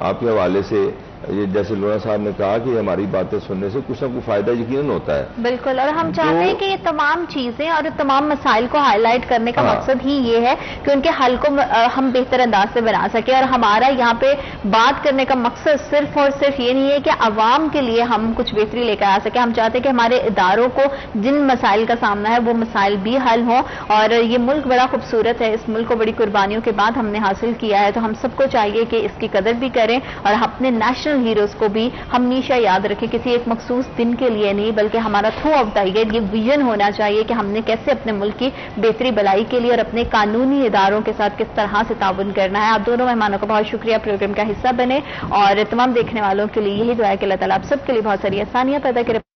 آپ کے حوالے سے، یہ جیسے لونا صاحب نے کہا کہ ہماری باتیں سننے سے کچھ نہ کچھ فائدہ یقیناً ہوتا ہے. بالکل. اور ہم چاہتے ہیں کہ یہ تمام چیزیں اور تمام مسائل کو ہائی لائٹ کرنے کا مقصد ہی یہ ہے کہ ان کے حل کو ہم بہتر انداز سے بنا سکیں. اور ہمارا یہاں پہ بات کرنے کا مقصد صرف اور صرف یہ نہیں ہے کہ عوام کے لیے ہم کچھ بہتری لے کر آ سکیں. ہم چاہتے ہیں کہ ہمارے اداروں کو جن مسائل کا سامنا ہے وہ مسائل بھی حل ہوں. اور یہ ملک بڑا خوبصورت ہے، اس ملک کو بڑی قربانیوں کے بعد ہم نے حاصل کیا ہے. تو ہم سب کو چاہیے کہ اس کی قدر بھی کریں اور اپنے نیشنل ہیروز کو بھی ہمیشہ یاد رکھیں. کسی ایک مخصوص دن کے لیے نہیں، بلکہ ہمارا تھرو آؤٹ دا ایئر یہ ویژن ہونا چاہیے کہ ہم نے کیسے اپنے ملک کی بہتری بھلائی کے لیے اور اپنے قانونی اداروں کے ساتھ کس طرح سے تعاون کرنا ہے. آپ دونوں مہمانوں کا بہت شکریہ، پروگرام کا حصہ بنے. اور تمام دیکھنے والوں کے لیے یہی دعا ہے کہ اللہ تعالیٰ آپ سب کے لیے بہت ساری آسانیاں پیدا کرے.